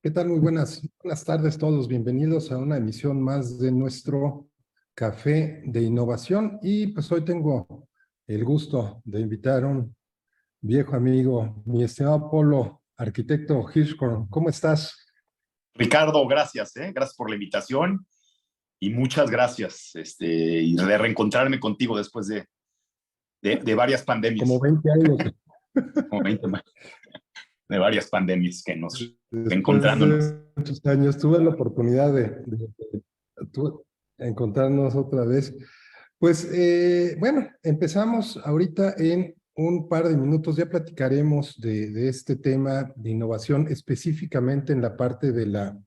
¿Qué tal? Muy buenas tardes todos. Bienvenidos a una emisión más de nuestro Café de Innovación. Y pues hoy tengo el gusto de invitar a un viejo amigo, mi estimado Polo, arquitecto Hirschhorn. ¿Cómo estás? Ricardo, gracias, gracias por la invitación y muchas gracias y de reencontrarme contigo después de varias Como pandemias, 20 años. como 20 más, de varias pandemias que nos Después encontrándonos. de muchos años tuve la oportunidad de encontrarnos otra vez. Pues bueno, empezamos ahorita en un par de minutos, ya platicaremos de este tema de innovación específicamente en la parte de la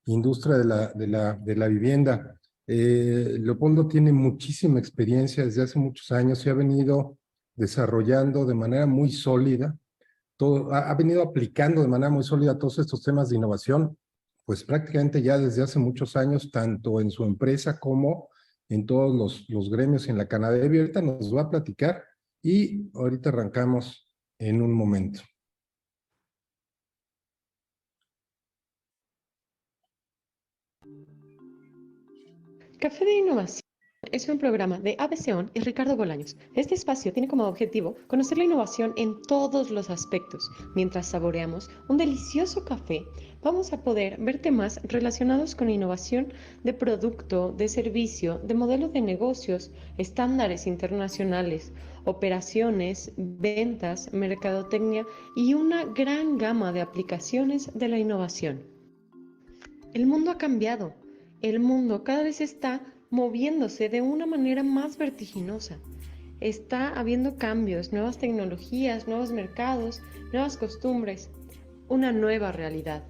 industria de la vivienda. Leopoldo tiene muchísima experiencia desde hace muchos años y ha venido desarrollando de manera muy sólida ha venido aplicando de manera muy sólida todos estos temas de innovación, pues prácticamente ya desde hace muchos años, tanto en su empresa como en todos los gremios en la Canadevi. Ahorita nos va a platicar y ahorita arrancamos en un momento. Café de Innovación es un programa de ABCON y Ricardo Bolaños. Este espacio tiene como objetivo conocer la innovación en todos los aspectos. Mientras saboreamos un delicioso café, vamos a poder ver temas relacionados con innovación de producto, de servicio, de modelo de negocios, estándares internacionales, operaciones, ventas, mercadotecnia y una gran gama de aplicaciones de la innovación. El mundo ha cambiado. El mundo cada vez está moviéndose de una manera más vertiginosa. Está habiendo cambios, nuevas tecnologías, nuevos mercados, nuevas costumbres, una nueva realidad.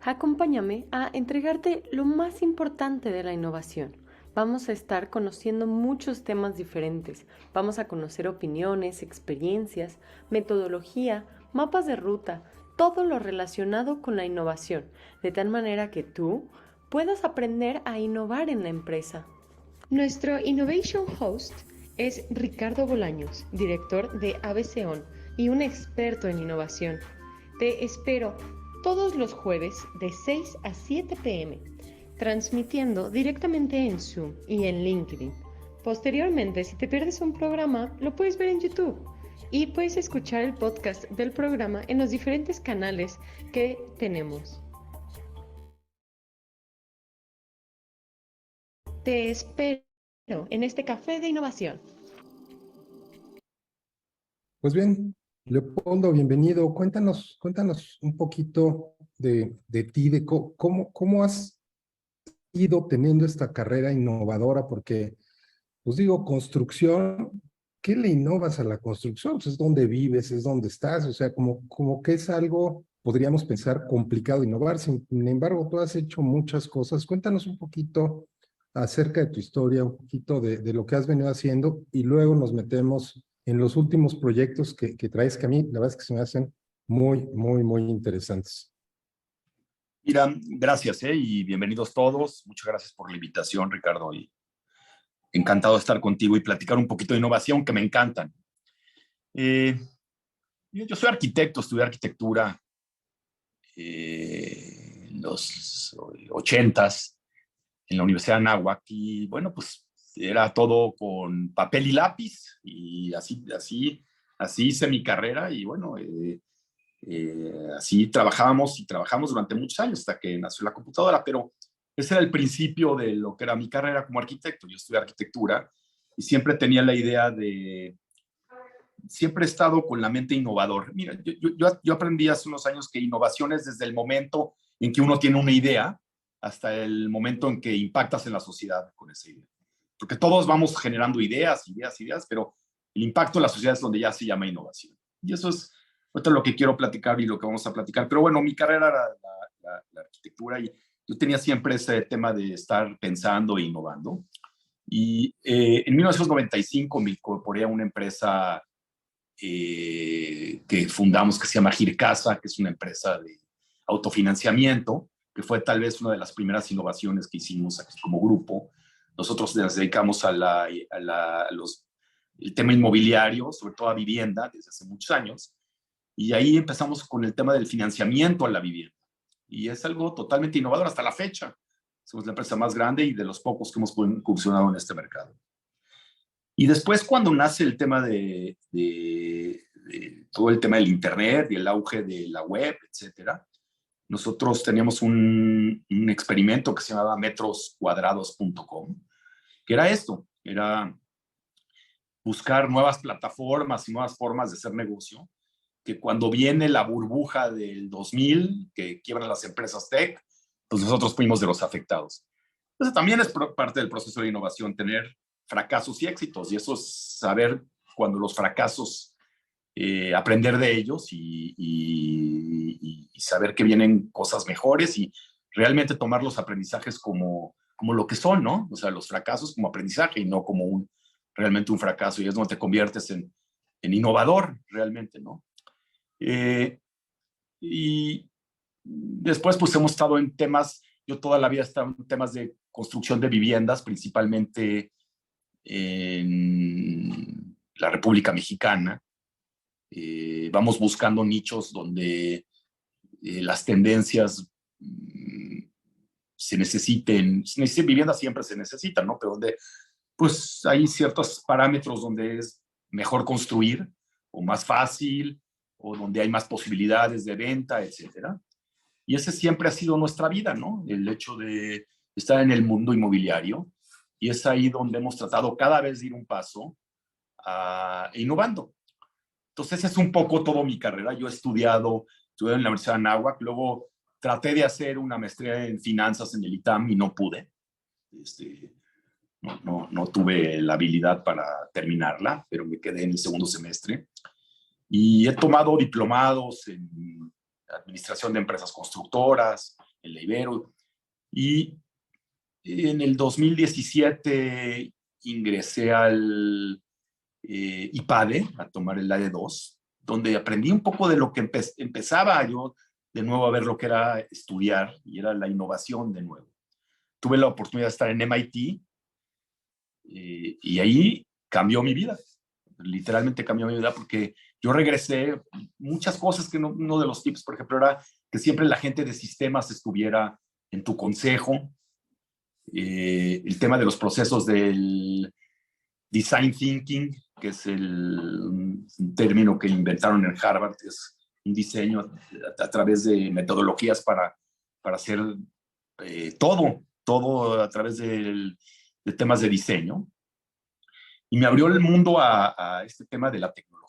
Acompáñame a entregarte lo más importante de la innovación. Vamos a estar conociendo muchos temas diferentes. Vamos a conocer opiniones, experiencias, metodología, mapas de ruta, todo lo relacionado con la innovación, de tal manera que tú puedas aprender a innovar en la empresa. Nuestro Innovation Host es Ricardo Bolaños, director de ABCON y un experto en innovación. Te espero todos los jueves de 6 a 7 p.m., transmitiendo directamente en Zoom y en LinkedIn. Posteriormente, si te pierdes un programa, lo puedes ver en YouTube y puedes escuchar el podcast del programa en los diferentes canales que tenemos. Te espero en este Café de Innovación. Pues bien, Leopoldo, bienvenido. Cuéntanos un poquito de ti, de cómo has ido teniendo esta carrera innovadora, porque pues digo, construcción, ¿qué le innovas a la construcción? Pues es donde vives, es donde estás, o sea, como que es algo, podríamos pensar, complicado innovar. Sin embargo, tú has hecho muchas cosas. Cuéntanos un poquito acerca de tu historia, un poquito de lo que has venido haciendo y luego nos metemos en los últimos proyectos que traes, que a mí la verdad es que se me hacen muy interesantes. Mira, gracias y bienvenidos todos. Muchas gracias por la invitación, Ricardo, y encantado de estar contigo y platicar un poquito de innovación que me encantan. Yo soy arquitecto, estudié arquitectura en los 80s en la Universidad de Anáhuac y bueno, pues era todo con papel y lápiz y así hice mi carrera y bueno, así trabajamos durante muchos años hasta que nació la computadora, pero ese era el principio de lo que era mi carrera como arquitecto. Yo estudié arquitectura y siempre tenía la idea siempre he estado con la mente innovador. Mira, yo aprendí hace unos años que innovación es desde el momento en que uno tiene una idea hasta el momento en que impactas en la sociedad con esa idea. Porque todos vamos generando ideas, pero el impacto en la sociedad es donde ya se llama innovación. Y eso es lo que quiero platicar y lo que vamos a platicar. Pero bueno, mi carrera era la arquitectura y yo tenía siempre ese tema de estar pensando e innovando. Y en 1995 me incorporé a una empresa que fundamos que se llama Gircasa, que es una empresa de autofinanciamiento, que fue tal vez una de las primeras innovaciones que hicimos aquí como grupo. Nosotros nos dedicamos el tema inmobiliario, sobre todo a vivienda, desde hace muchos años. Y ahí empezamos con el tema del financiamiento a la vivienda. Y es algo totalmente innovador hasta la fecha. Somos la empresa más grande y de los pocos que hemos incursionado en este mercado. Y después, cuando nace el tema de todo el tema del Internet y el auge de la web, etcétera, nosotros teníamos un experimento que se llamaba metroscuadrados.com, que era esto, era buscar nuevas plataformas y nuevas formas de hacer negocio, que cuando viene la burbuja del 2000, que quiebran las empresas tech, pues nosotros fuimos de los afectados. Entonces también es parte del proceso de innovación, tener fracasos y éxitos, y eso es saber cuando los fracasos, aprender de ellos y saber que vienen cosas mejores y realmente tomar los aprendizajes como lo que son, ¿no? O sea, los fracasos como aprendizaje y no como realmente un fracaso, y es donde te conviertes en innovador realmente, ¿no? Y después pues hemos estado en temas, yo toda la vida he estado en temas de construcción de viviendas, principalmente en la República Mexicana. Vamos buscando nichos donde las tendencias se necesiten viviendas, siempre se necesitan, ¿no? Pero donde pues hay ciertos parámetros donde es mejor construir o más fácil o donde hay más posibilidades de venta, etcétera. Y ese siempre ha sido nuestra vida, ¿no? El hecho de estar en el mundo inmobiliario, y es ahí donde hemos tratado cada vez de ir un paso innovando. Entonces, ese es un poco todo mi carrera. Yo estudié en la Universidad de Anáhuac, luego traté de hacer una maestría en finanzas en el ITAM y no pude. No tuve la habilidad para terminarla, pero me quedé en el segundo semestre. Y he tomado diplomados en administración de empresas constructoras, en la Ibero, y en el 2017 ingresé al IPADE a tomar el AD2, donde aprendí un poco de lo que empezaba yo de nuevo a ver lo que era estudiar, y era la innovación de nuevo. Tuve la oportunidad de estar en MIT, y ahí cambió mi vida, literalmente cambió mi vida, porque yo regresé, muchas cosas que uno de los tips, por ejemplo, era que siempre la gente de sistemas estuviera en tu consejo, el tema de los procesos del design thinking, que es un término que inventaron en Harvard, es un diseño a través de metodologías para hacer todo a través de temas de diseño. Y me abrió el mundo a este tema de la tecnología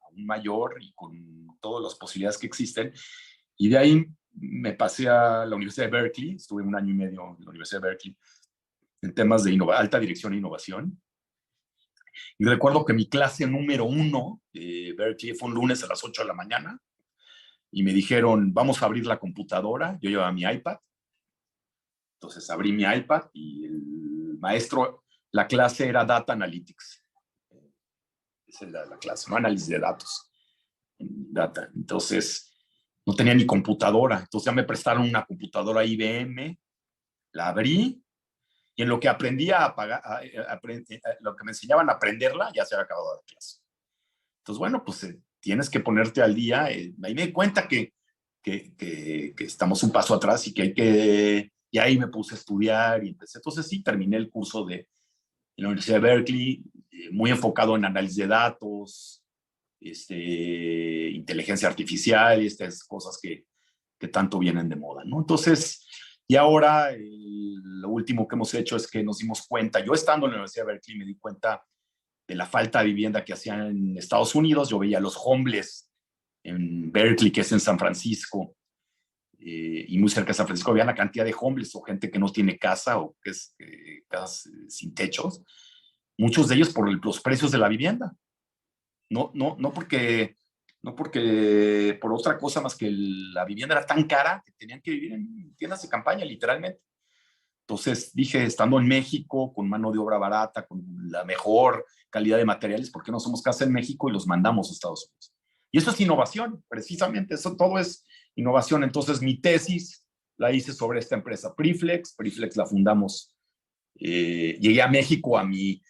aún mayor y con todas las posibilidades que existen. Y de ahí me pasé a la Universidad de Berkeley, estuve 1 año y medio en la Universidad de Berkeley en temas de alta dirección e innovación. Y recuerdo que mi clase número 1 de Berkeley fue un lunes a las 8 de la mañana y me dijeron, vamos a abrir la computadora. Yo llevaba mi iPad. Entonces abrí mi iPad y el maestro, la clase era Data Analytics. Esa es la clase, ¿no? Análisis de datos. Data. Entonces, no tenía ni computadora. Entonces ya me prestaron una computadora IBM, la abrí, y en lo que aprendí lo que me enseñaban a aprenderla, ya se había acabado la clase. Entonces, bueno, pues tienes que ponerte al día. Ahí me di cuenta que estamos un paso atrás y que hay que... Y ahí me puse a estudiar y empecé. Entonces sí, terminé el curso de la Universidad de Berkeley, muy enfocado en análisis de datos, inteligencia artificial y estas cosas que tanto vienen de moda, ¿no? Entonces, y ahora lo último que hemos hecho es que nos dimos cuenta, yo estando en la Universidad de Berkeley me di cuenta de la falta de vivienda que hacían en Estados Unidos. Yo veía los homeless en Berkeley, que es en San Francisco, y muy cerca de San Francisco había la cantidad de homeless o gente que no tiene casa o que es casas sin techos, muchos de ellos por los precios de la vivienda. No porque por otra cosa más que la vivienda era tan cara que tenían que vivir en tiendas de campaña, literalmente. Entonces dije, estando en México, con mano de obra barata, con la mejor calidad de materiales, ¿por qué no hacemos casa en México y los mandamos a Estados Unidos? Y eso es innovación, precisamente, eso todo es innovación. Entonces mi tesis la hice sobre esta empresa, Preflex. Preflex la fundamos, llegué a México a mi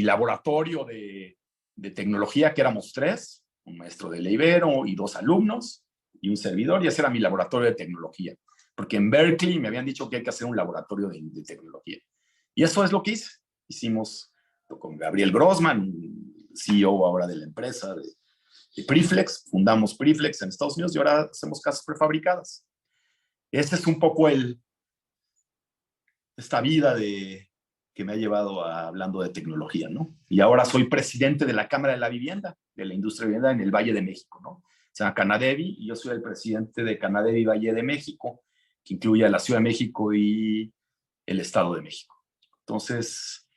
laboratorio de tecnología, que éramos 3, un maestro de la Ibero y 2 alumnos y un servidor, y ese era mi laboratorio de tecnología, porque en Berkeley me habían dicho que hay que hacer un laboratorio de tecnología. Y eso es lo que hice. Hicimos con Gabriel Grossman, CEO ahora de la empresa de Preflex, fundamos Preflex en Estados Unidos y ahora hacemos casas prefabricadas. Este es un poco esta vida que me ha llevado hablando de tecnología, ¿no? Y ahora soy presidente de la Cámara de la Vivienda, de la industria de vivienda en el Valle de México, ¿no? Se llama Canadevi y yo soy el presidente de Canadevi Valle de México, que incluye a la Ciudad de México y el Estado de México. Entonces,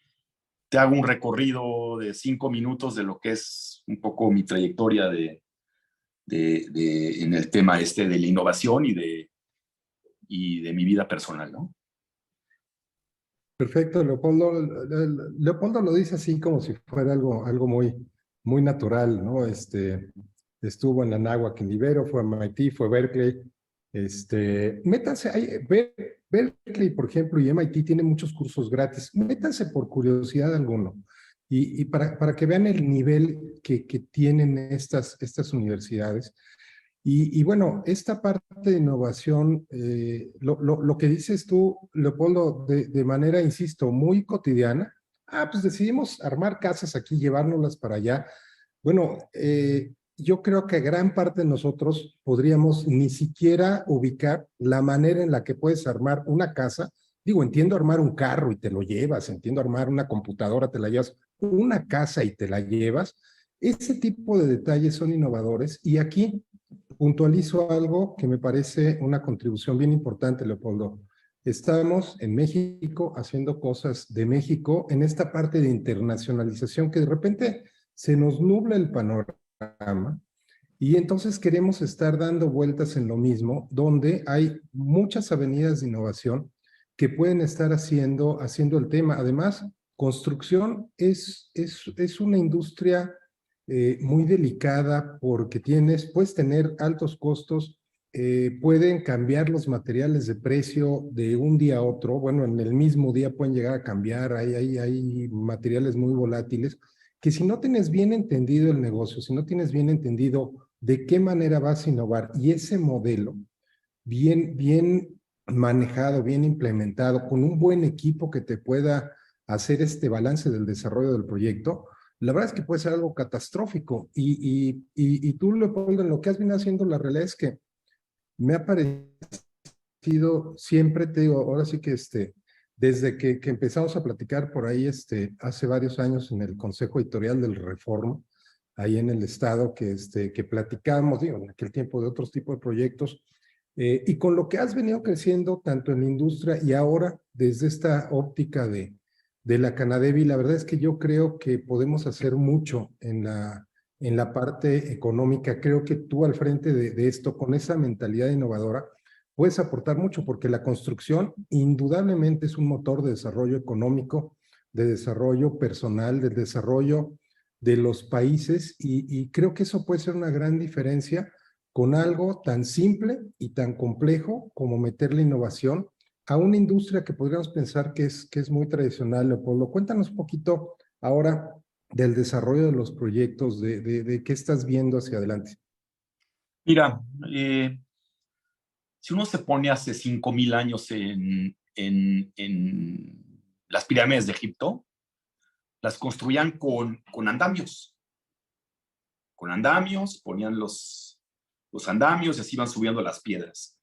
te hago un recorrido de 5 minutos de lo que es un poco mi trayectoria en el tema de la innovación y de mi vida personal, ¿no? Perfecto, Leopoldo. Leopoldo lo dice así como si fuera algo muy natural, ¿no? Estuvo en la Anáhuac en Ibero, fue a MIT, fue a Berkeley. Métanse, Berkeley, por ejemplo, y MIT tienen muchos cursos gratis. Métanse por curiosidad alguno. Y para que vean el nivel que tienen estas universidades. Y bueno, esta parte de innovación, lo que dices tú, Leopoldo, de manera, insisto, muy cotidiana. Pues decidimos armar casas aquí, llevárnoslas para allá. Bueno, yo creo que gran parte de nosotros podríamos ni siquiera ubicar la manera en la que puedes armar una casa. Digo, entiendo armar un carro y te lo llevas, entiendo armar una computadora, te la llevas, una casa y te la llevas. Ese tipo de detalles son innovadores y aquí puntualizo algo que me parece una contribución bien importante, Leopoldo. Estamos en México haciendo cosas de México en esta parte de internacionalización que de repente se nos nubla el panorama y entonces queremos estar dando vueltas en lo mismo, donde hay muchas avenidas de innovación que pueden estar haciendo el tema. Además, construcción es una industria muy delicada porque puedes tener altos costos, pueden cambiar los materiales de precio de un día a otro. Bueno, en el mismo día pueden llegar a cambiar, hay materiales muy volátiles que si no tienes bien entendido el negocio, si no tienes bien entendido de qué manera vas a innovar y ese modelo bien manejado, bien implementado, con un buen equipo que te pueda hacer este balance del desarrollo del proyecto, la verdad es que puede ser algo catastrófico. Y tú, Leopoldo, en lo que has venido haciendo, la realidad es que me ha parecido siempre, te digo, ahora sí que desde que empezamos a platicar por ahí hace varios años en el Consejo Editorial del Reforma, ahí en el Estado, que platicábamos, digo, en aquel tiempo de otros tipos de proyectos, y con lo que has venido creciendo tanto en la industria y ahora desde esta óptica de la Canadevi, la verdad es que yo creo que podemos hacer mucho en la parte económica. Creo que tú al frente de esto, con esa mentalidad innovadora, puedes aportar mucho porque la construcción indudablemente es un motor de desarrollo económico, de desarrollo personal, de desarrollo de los países y creo que eso puede ser una gran diferencia con algo tan simple y tan complejo como meter la innovación a una industria que podríamos pensar que es muy tradicional, Leopoldo. Cuéntanos un poquito ahora del desarrollo de los proyectos, de qué estás viendo hacia adelante. Mira, si uno se pone hace 5,000 años en las pirámides de Egipto, las construían con andamios. Con andamios, ponían los andamios y así iban subiendo las piedras.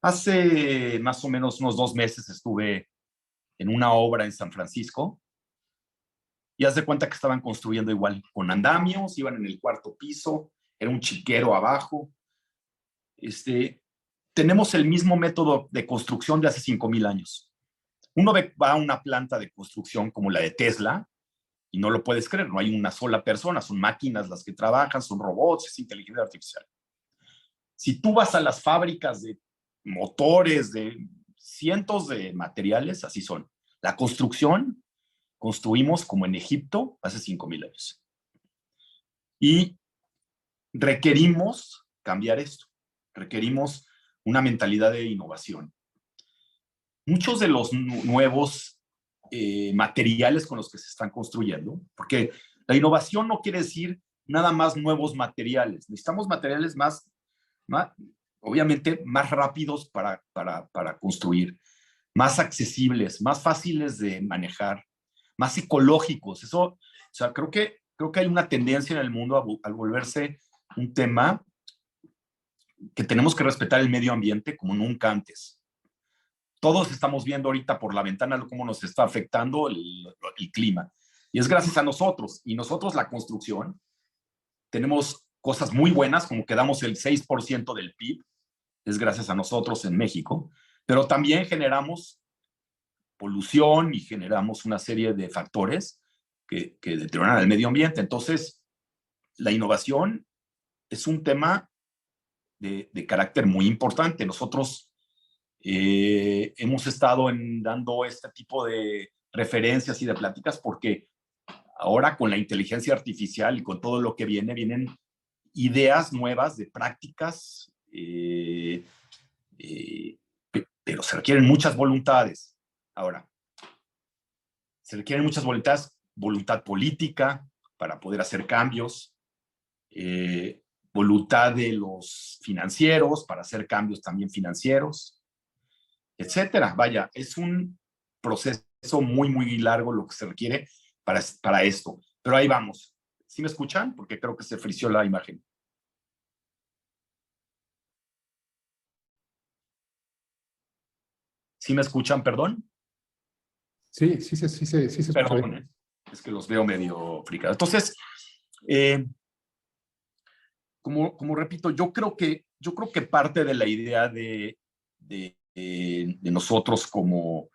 Hace más o menos unos 2 meses estuve en una obra en San Francisco y haz de cuenta que estaban construyendo igual, con andamios, iban en el 4º piso, era un chiquero abajo. Tenemos el mismo método de construcción de hace 5,000 años. Uno va a una planta de construcción como la de Tesla y no lo puedes creer, no hay una sola persona, son máquinas las que trabajan, son robots, es inteligencia artificial. Si tú vas a las fábricas de motores, de cientos de materiales, así son. La construcción, construimos como en Egipto hace 5,000 años. Y requerimos cambiar esto, requerimos una mentalidad de innovación. Muchos de los nuevos materiales con los que se están construyendo, porque la innovación no quiere decir nada más nuevos materiales. Necesitamos materiales obviamente, más rápidos para construir, más accesibles, más fáciles de manejar, más ecológicos. Eso, o sea, creo que hay una tendencia en el mundo al volverse un tema que tenemos que respetar el medio ambiente como nunca antes. Todos estamos viendo ahorita por la ventana cómo nos está afectando el clima. Y es gracias a nosotros. Y nosotros, la construcción, tenemos cosas muy buenas, como que damos el 6% del PIB, es gracias a nosotros en México, pero también generamos polución y generamos una serie de factores que deterioran el medio ambiente. Entonces, la innovación es un tema de carácter muy importante. Nosotros hemos estado dando este tipo de referencias y de pláticas porque ahora con la inteligencia artificial y con todo lo que vienen ideas nuevas de prácticas, pero se requieren muchas voluntades. Ahora, se requieren muchas voluntades, voluntad política para poder hacer cambios, voluntad de los financieros para hacer cambios también financieros, etcétera. Vaya, es un proceso muy, muy largo lo que se requiere para esto. Pero ahí vamos. ¿Sí me escuchan? Porque creo que se frició la imagen. ¿Sí me escuchan, perdón? Sí se escucha. Perdón, es que los veo medio fricados. Entonces, como repito, yo creo que parte de la idea de nosotros como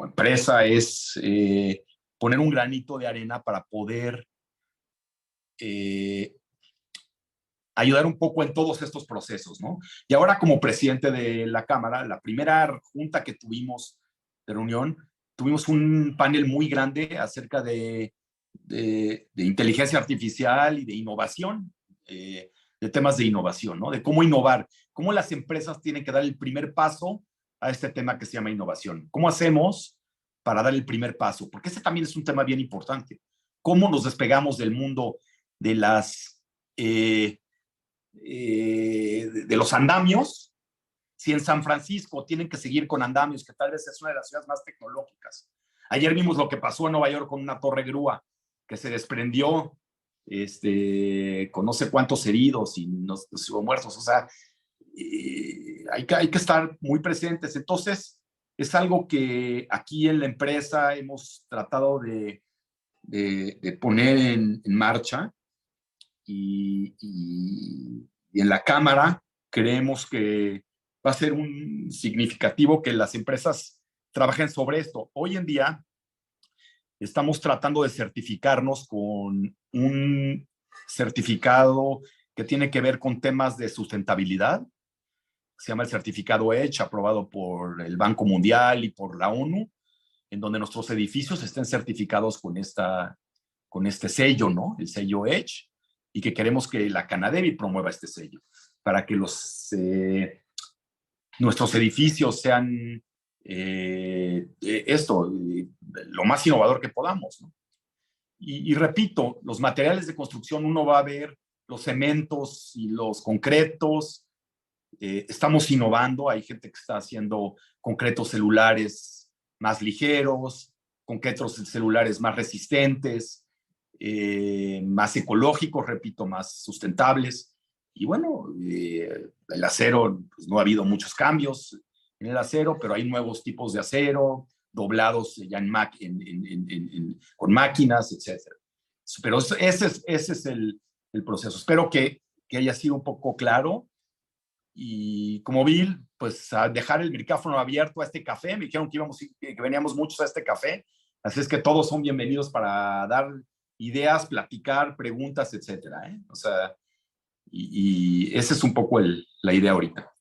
empresa es poner un granito de arena para poder ayudar un poco en todos estos procesos, ¿no? Y ahora como presidente de la Cámara, la primera junta que tuvimos de reunión, tuvimos un panel muy grande acerca de inteligencia artificial y de innovación, de temas de innovación, ¿no? De cómo innovar, cómo las empresas tienen que dar el primer paso a este tema que se llama innovación. ¿Cómo hacemos para dar el primer paso? Porque ese también es un tema bien importante. ¿Cómo nos despegamos del mundo de los andamios? Si en San Francisco tienen que seguir con andamios, que tal vez es una de las ciudades más tecnológicas. Ayer vimos lo que pasó en Nueva York con una torre grúa que se desprendió con no sé cuántos heridos y muertos. O sea, hay que estar muy presentes. Entonces, es algo que aquí en la empresa hemos tratado de poner en marcha y en la Cámara creemos que va a ser un significativo que las empresas trabajen sobre esto. Hoy en día estamos tratando de certificarnos con un certificado que tiene que ver con temas de sustentabilidad. Se llama el certificado EDGE, aprobado por el Banco Mundial y por la ONU, en donde nuestros edificios estén certificados con este sello, ¿no? El sello EDGE, y que queremos que la Canadevi promueva este sello para que nuestros edificios sean lo más innovador que podamos, ¿no? Y repito, los materiales de construcción, uno va a ver los cementos y los concretos. Estamos innovando, hay gente que está haciendo concretos celulares más ligeros, concretos celulares más resistentes, más ecológicos, repito, más sustentables. Y bueno, el acero, pues no ha habido muchos cambios en el acero, pero hay nuevos tipos de acero, doblados ya con máquinas, etc. Pero ese es el proceso. Espero que haya sido un poco claro. Y como vi, pues a dejar el micrófono abierto a este café. Me dijeron que veníamos muchos a este café. Así es que todos son bienvenidos para dar ideas, platicar, preguntas, etcétera, ¿eh? O sea, y esa es un poco la idea ahorita.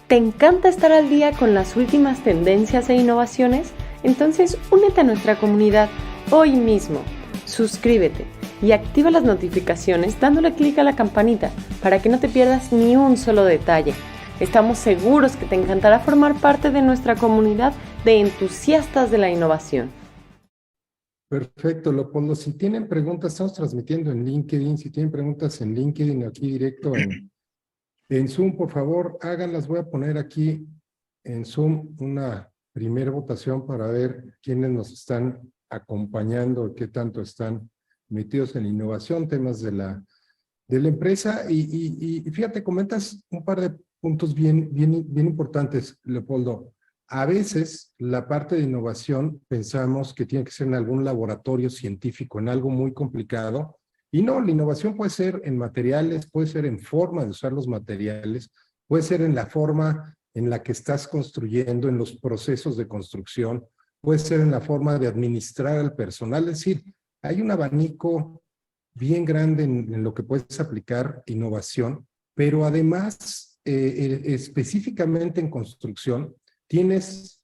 ¿Te encanta estar al día con las últimas tendencias e innovaciones? Entonces únete a nuestra comunidad hoy mismo. Suscríbete y activa las notificaciones dándole clic a la campanita para que no te pierdas ni un solo detalle. Estamos seguros que te encantará formar parte de nuestra comunidad de entusiastas de la innovación. Perfecto, Leopoldo. Si tienen preguntas, estamos transmitiendo en LinkedIn. Si tienen preguntas en LinkedIn, aquí directo en Zoom, por favor, háganlas. Voy a poner aquí en Zoom una primera votación para ver quiénes nos están acompañando, qué tanto están metidos en innovación, temas de la empresa. Y fíjate, comentas un par de puntos bien importantes, Leopoldo. A veces la parte de innovación pensamos que tiene que ser en algún laboratorio científico, en algo muy complicado. Y no, la innovación puede ser en materiales, puede ser en forma de usar los materiales, puede ser en la forma en la que estás construyendo, en los procesos de construcción, puede ser en la forma de administrar al personal. Es decir, hay un abanico bien grande en lo que puedes aplicar innovación, pero además, específicamente en construcción, es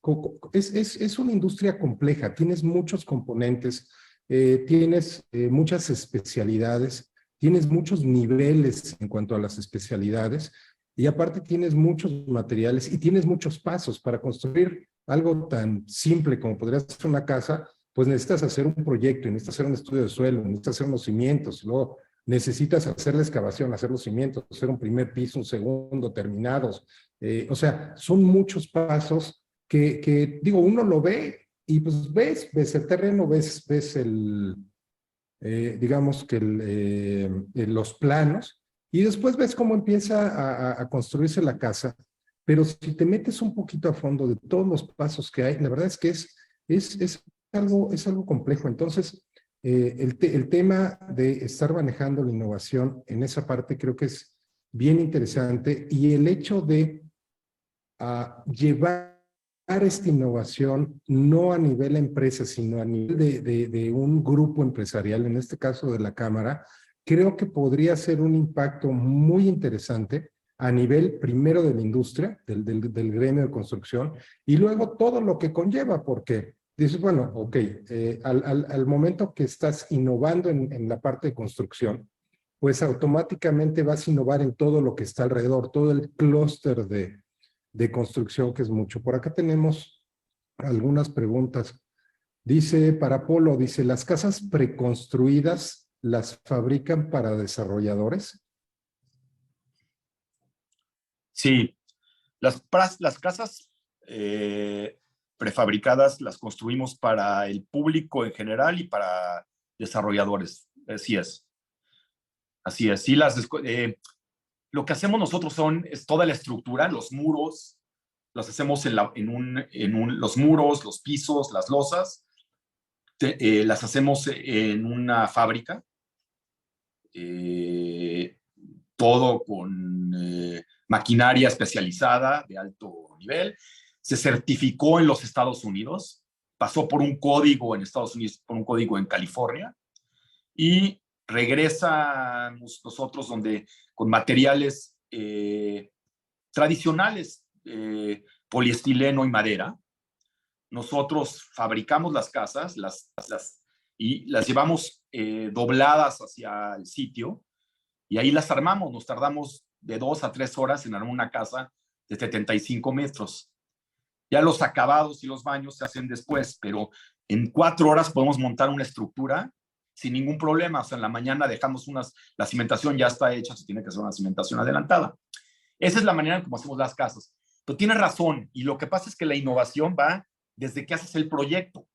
una industria compleja, tienes muchos componentes, tienes muchas especialidades, tienes muchos niveles en cuanto a las especialidades, y aparte tienes muchos materiales y tienes muchos pasos para construir algo tan simple como podría ser una casa. Pues necesitas hacer un proyecto, necesitas hacer un estudio de suelo, necesitas hacer unos cimientos, luego necesitas hacer la excavación, hacer los cimientos, hacer un primer piso, un segundo, terminados. O sea, son muchos pasos digo, uno lo ve y pues ves el terreno, ves digamos que los planos, y después ves cómo empieza a construirse la casa. Pero si te metes un poquito a fondo de todos los pasos que hay, la verdad es que es algo complejo. Entonces, el tema de estar manejando la innovación en esa parte creo que es bien interesante, y el hecho de llevar esta innovación no a nivel empresa, sino a nivel de un grupo empresarial, en este caso de la Cámara, creo que podría ser un impacto muy interesante a nivel primero de la industria, del gremio de construcción, y luego todo lo que conlleva, porque dices, bueno, ok, al momento que estás innovando en la parte de construcción, pues automáticamente vas a innovar en todo lo que está alrededor, todo el clúster de construcción, que es mucho. Por acá tenemos algunas preguntas. Dice, para Polo, dice, ¿las casas preconstruidas las fabrican para desarrolladores? Sí, las casas prefabricadas las construimos para el público en general y para desarrolladores. Así es. Así es. Sí, lo que hacemos nosotros es toda la estructura, los muros, los hacemos los muros, los pisos, las losas, las hacemos en una fábrica, todo con maquinaria especializada de alto nivel. Se certificó en los Estados Unidos, pasó por un código en Estados Unidos, por un código en California, y regresamos nosotros con materiales tradicionales, poliestileno y madera. Nosotros fabricamos las casas y las llevamos dobladas hacia el sitio, y ahí las armamos. Nos tardamos de 2 a 3 horas en armar una casa de 75 metros. Ya los acabados y los baños se hacen después, pero en 4 horas podemos montar una estructura sin ningún problema. O sea, en la mañana dejamos la cimentación ya está hecha, se tiene que hacer una cimentación adelantada. Esa es la manera en cómo hacemos las casas. Pero tienes razón, y lo que pasa es que la innovación va desde que haces el proyecto. O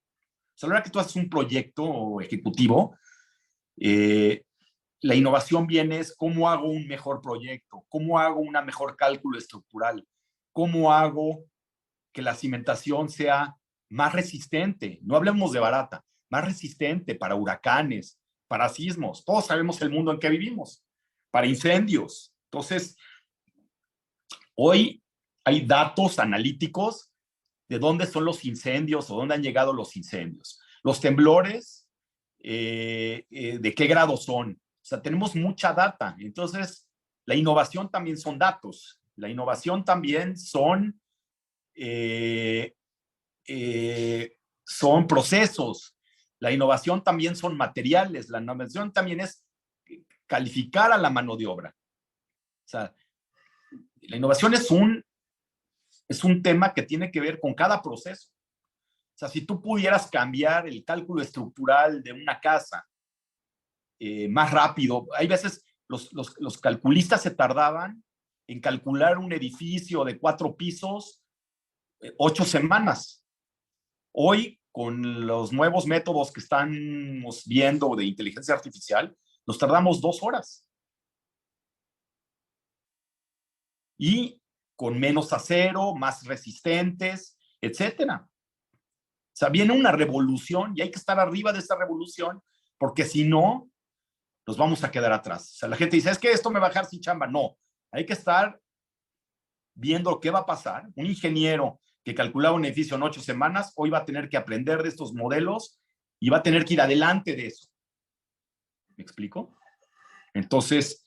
sea, a la hora que tú haces un proyecto ejecutivo, la innovación viene es cómo hago un mejor proyecto, cómo hago una mejor cálculo estructural, cómo hago que la cimentación sea más resistente. No hablemos de barata, más resistente para huracanes, para sismos. Todos sabemos el mundo en que vivimos, para incendios. Entonces, hoy hay datos analíticos de dónde son los incendios o dónde han llegado los incendios. Los temblores, de qué grado son. O sea, tenemos mucha data. Entonces, la innovación también son datos. La innovación también son procesos. La innovación también son materiales. La innovación también es calificar a la mano de obra. O sea, la innovación es un tema que tiene que ver con cada proceso. O sea, si tú pudieras cambiar el cálculo estructural de una casa más rápido, hay veces los calculistas se tardaban en calcular un edificio de 4 pisos 8 semanas. Hoy, con los nuevos métodos que estamos viendo de inteligencia artificial, nos tardamos 2 horas. Y con menos acero, más resistentes, etcétera. O sea, viene una revolución y hay que estar arriba de esta revolución, porque si no, nos vamos a quedar atrás. O sea, la gente dice, es que esto me va a dejar sin chamba. No, hay que estar viendo qué va a pasar. Un ingeniero que calculaba un edificio en 8 semanas, hoy va a tener que aprender de estos modelos y va a tener que ir adelante de eso. ¿Me explico? Entonces,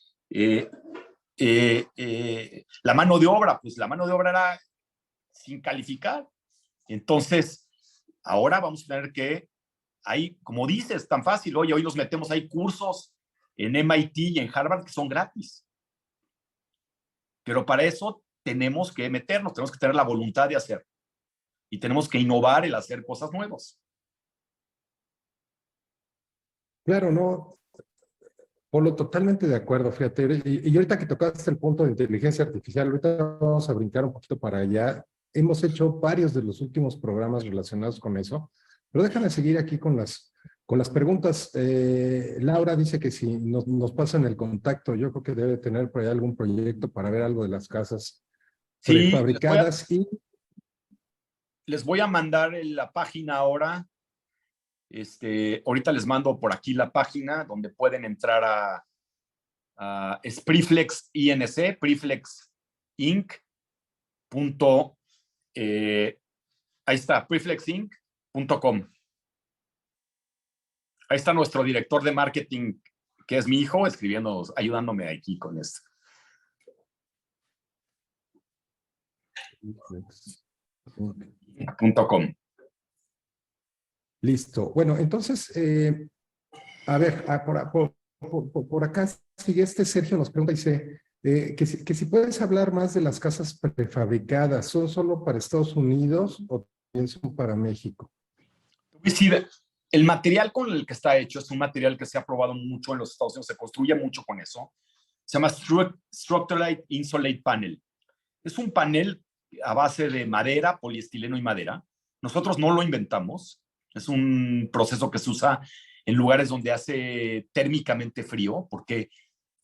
la mano de obra, pues la mano de obra era sin calificar. Entonces, ahora vamos a tener que, ahí, como dices, tan fácil, oye, hoy nos metemos, hay cursos en MIT y en Harvard que son gratis. Pero para eso tenemos que meternos, tenemos que tener la voluntad de hacer. Y tenemos que innovar el hacer cosas nuevas. Claro, no. Polo, totalmente de acuerdo, fíjate. Y ahorita que tocaste el punto de inteligencia artificial, ahorita vamos a brincar un poquito para allá. Hemos hecho varios de los últimos programas relacionados con eso, pero déjame seguir aquí con las preguntas. Laura dice que si nos pasan el contacto, yo creo que debe tener por ahí algún proyecto para ver algo de las casas prefabricadas. Les voy a mandar la página ahora. Ahorita les mando por aquí la página donde pueden entrar es Preflex INC, Preflex Inc. Ahí está, preflexinc.com. Ahí está nuestro director de marketing, que es mi hijo, ayudándome aquí con esto. .com. Listo. Bueno, entonces, a ver, por acá sigue Sergio nos pregunta, dice que si puedes hablar más de las casas prefabricadas, ¿son solo para Estados Unidos o también son para México? Sí, el material con el que está hecho es un material que se ha probado mucho en los Estados Unidos, se construye mucho con eso. Se llama Structuralite Insulate Panel. Es un panel a base de madera, poliestileno y madera. Nosotros no lo inventamos. Es un proceso que se usa en lugares donde hace térmicamente frío, porque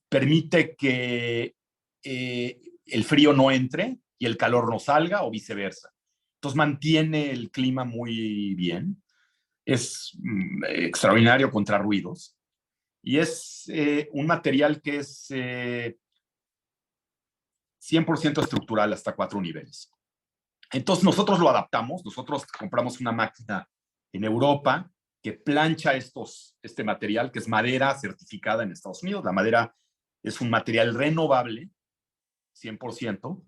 permite que el frío no entre y el calor no salga o viceversa. Entonces mantiene el clima muy bien. Es extraordinario contra ruidos. Y es un material que es 100% estructural hasta 4 niveles. Entonces nosotros lo adaptamos, nosotros compramos una máquina en Europa que plancha este material, que es madera certificada en Estados Unidos. La madera es un material renovable, 100%.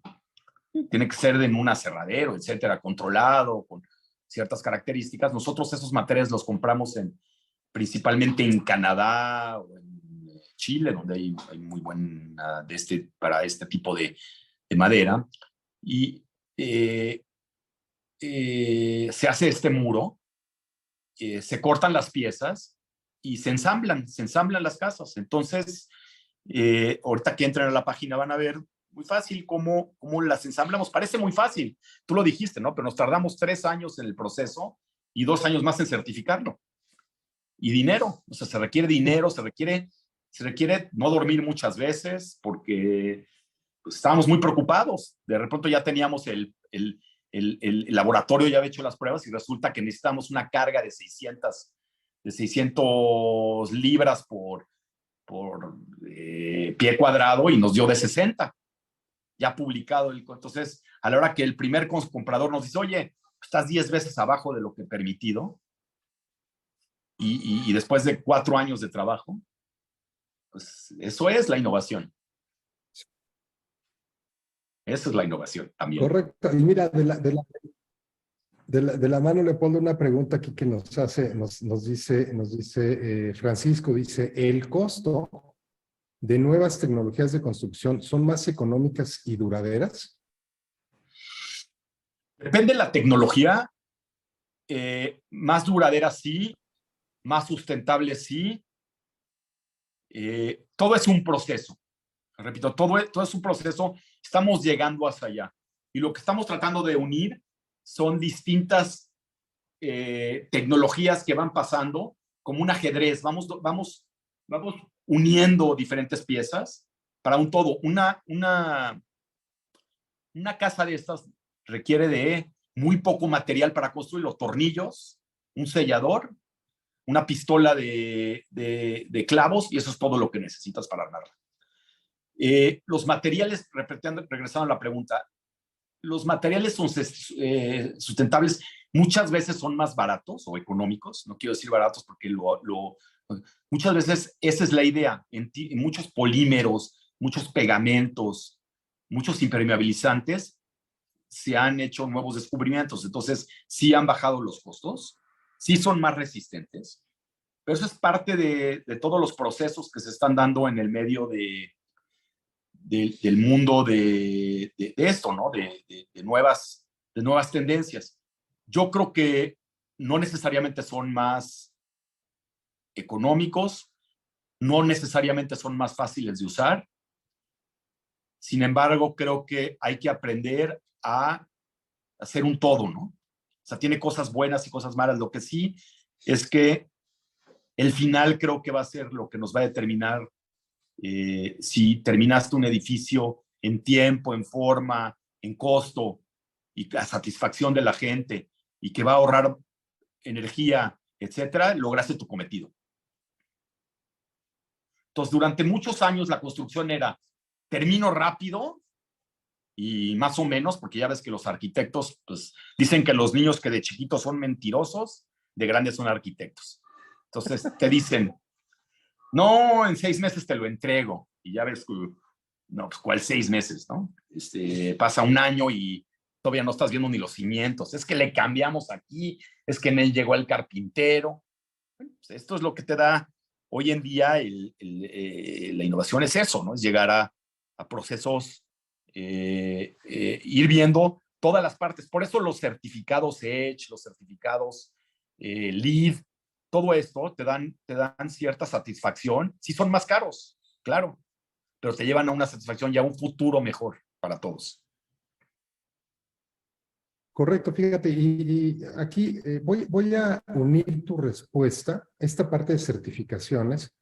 Tiene que ser en un aserradero, etcétera, controlado, con ciertas características. Nosotros esos materiales los compramos principalmente en Canadá o en Chile, donde hay muy buena para este tipo de madera. Y se hace este muro, se cortan las piezas y se ensamblan las casas. Entonces, ahorita que entren a la página van a ver muy fácil cómo las ensamblamos. Parece muy fácil, tú lo dijiste, ¿no? Pero nos tardamos 3 años en el proceso y 2 años más en certificarlo. Y dinero, o sea, se requiere dinero, se requiere no dormir muchas veces porque pues, estábamos muy preocupados. De repente ya teníamos el laboratorio, ya había hecho las pruebas y resulta que necesitamos una carga de 600 libras por pie cuadrado y nos dio de 60. Ya publicado. Entonces, a la hora que el primer comprador nos dice, oye, estás 10 veces abajo de lo que permitido, y después de 4 años de trabajo, pues eso es la innovación. Esa es la innovación también. Correcto. Y mira, de la mano le pongo una pregunta aquí que nos dice Francisco, dice, ¿el costo de nuevas tecnologías de construcción son más económicas y duraderas? Depende de la tecnología. más duradera sí, más sustentable sí. Todo es un proceso. Repito, todo es un proceso. Estamos llegando hacia allá. Y lo que estamos tratando de unir son distintas tecnologías que van pasando como un ajedrez. Vamos uniendo diferentes piezas para un todo. Una casa de estas requiere de muy poco material para construir los tornillos, un sellador, una pistola de clavos, y eso es todo lo que necesitas para armarla. Los materiales, regresando a la pregunta, los materiales sustentables muchas veces son más baratos o económicos. No quiero decir baratos porque muchas veces esa es la idea. En muchos polímeros, muchos pegamentos, muchos impermeabilizantes, se han hecho nuevos descubrimientos. Entonces, sí han bajado los costos, sí son más resistentes, pero eso es parte de todos los procesos que se están dando en el medio del mundo de esto, ¿no? De nuevas tendencias. Yo creo que no necesariamente son más económicos, no necesariamente son más fáciles de usar. Sin embargo, creo que hay que aprender a hacer un todo, ¿no? O sea, tiene cosas buenas y cosas malas. Lo que sí es que el final creo que va a ser lo que nos va a determinar si terminaste un edificio en tiempo, en forma, en costo y a satisfacción de la gente y que va a ahorrar energía, etcétera, lograste tu cometido. Entonces, durante muchos años la construcción era termino rápido y más o menos, porque ya ves que los arquitectos pues, dicen que los niños que de chiquitos son mentirosos, de grandes son arquitectos. Entonces te dicen, no, en 6 meses te lo entrego. Y ya ves, no, pues ¿cuál 6 meses, no? Pasa un año y todavía no estás viendo ni los cimientos. Es que le cambiamos aquí, es que en él llegó el carpintero. Bueno, pues esto es lo que te da hoy en día la innovación, es eso, ¿no? Es llegar a procesos, ir viendo todas las partes. Por eso los certificados Edge, los certificados LEED, todo esto te dan cierta satisfacción. Sí son más caros, claro, pero te llevan a una satisfacción y a un futuro mejor para todos. Correcto, fíjate, y aquí voy a unir tu respuesta, esta parte de certificaciones,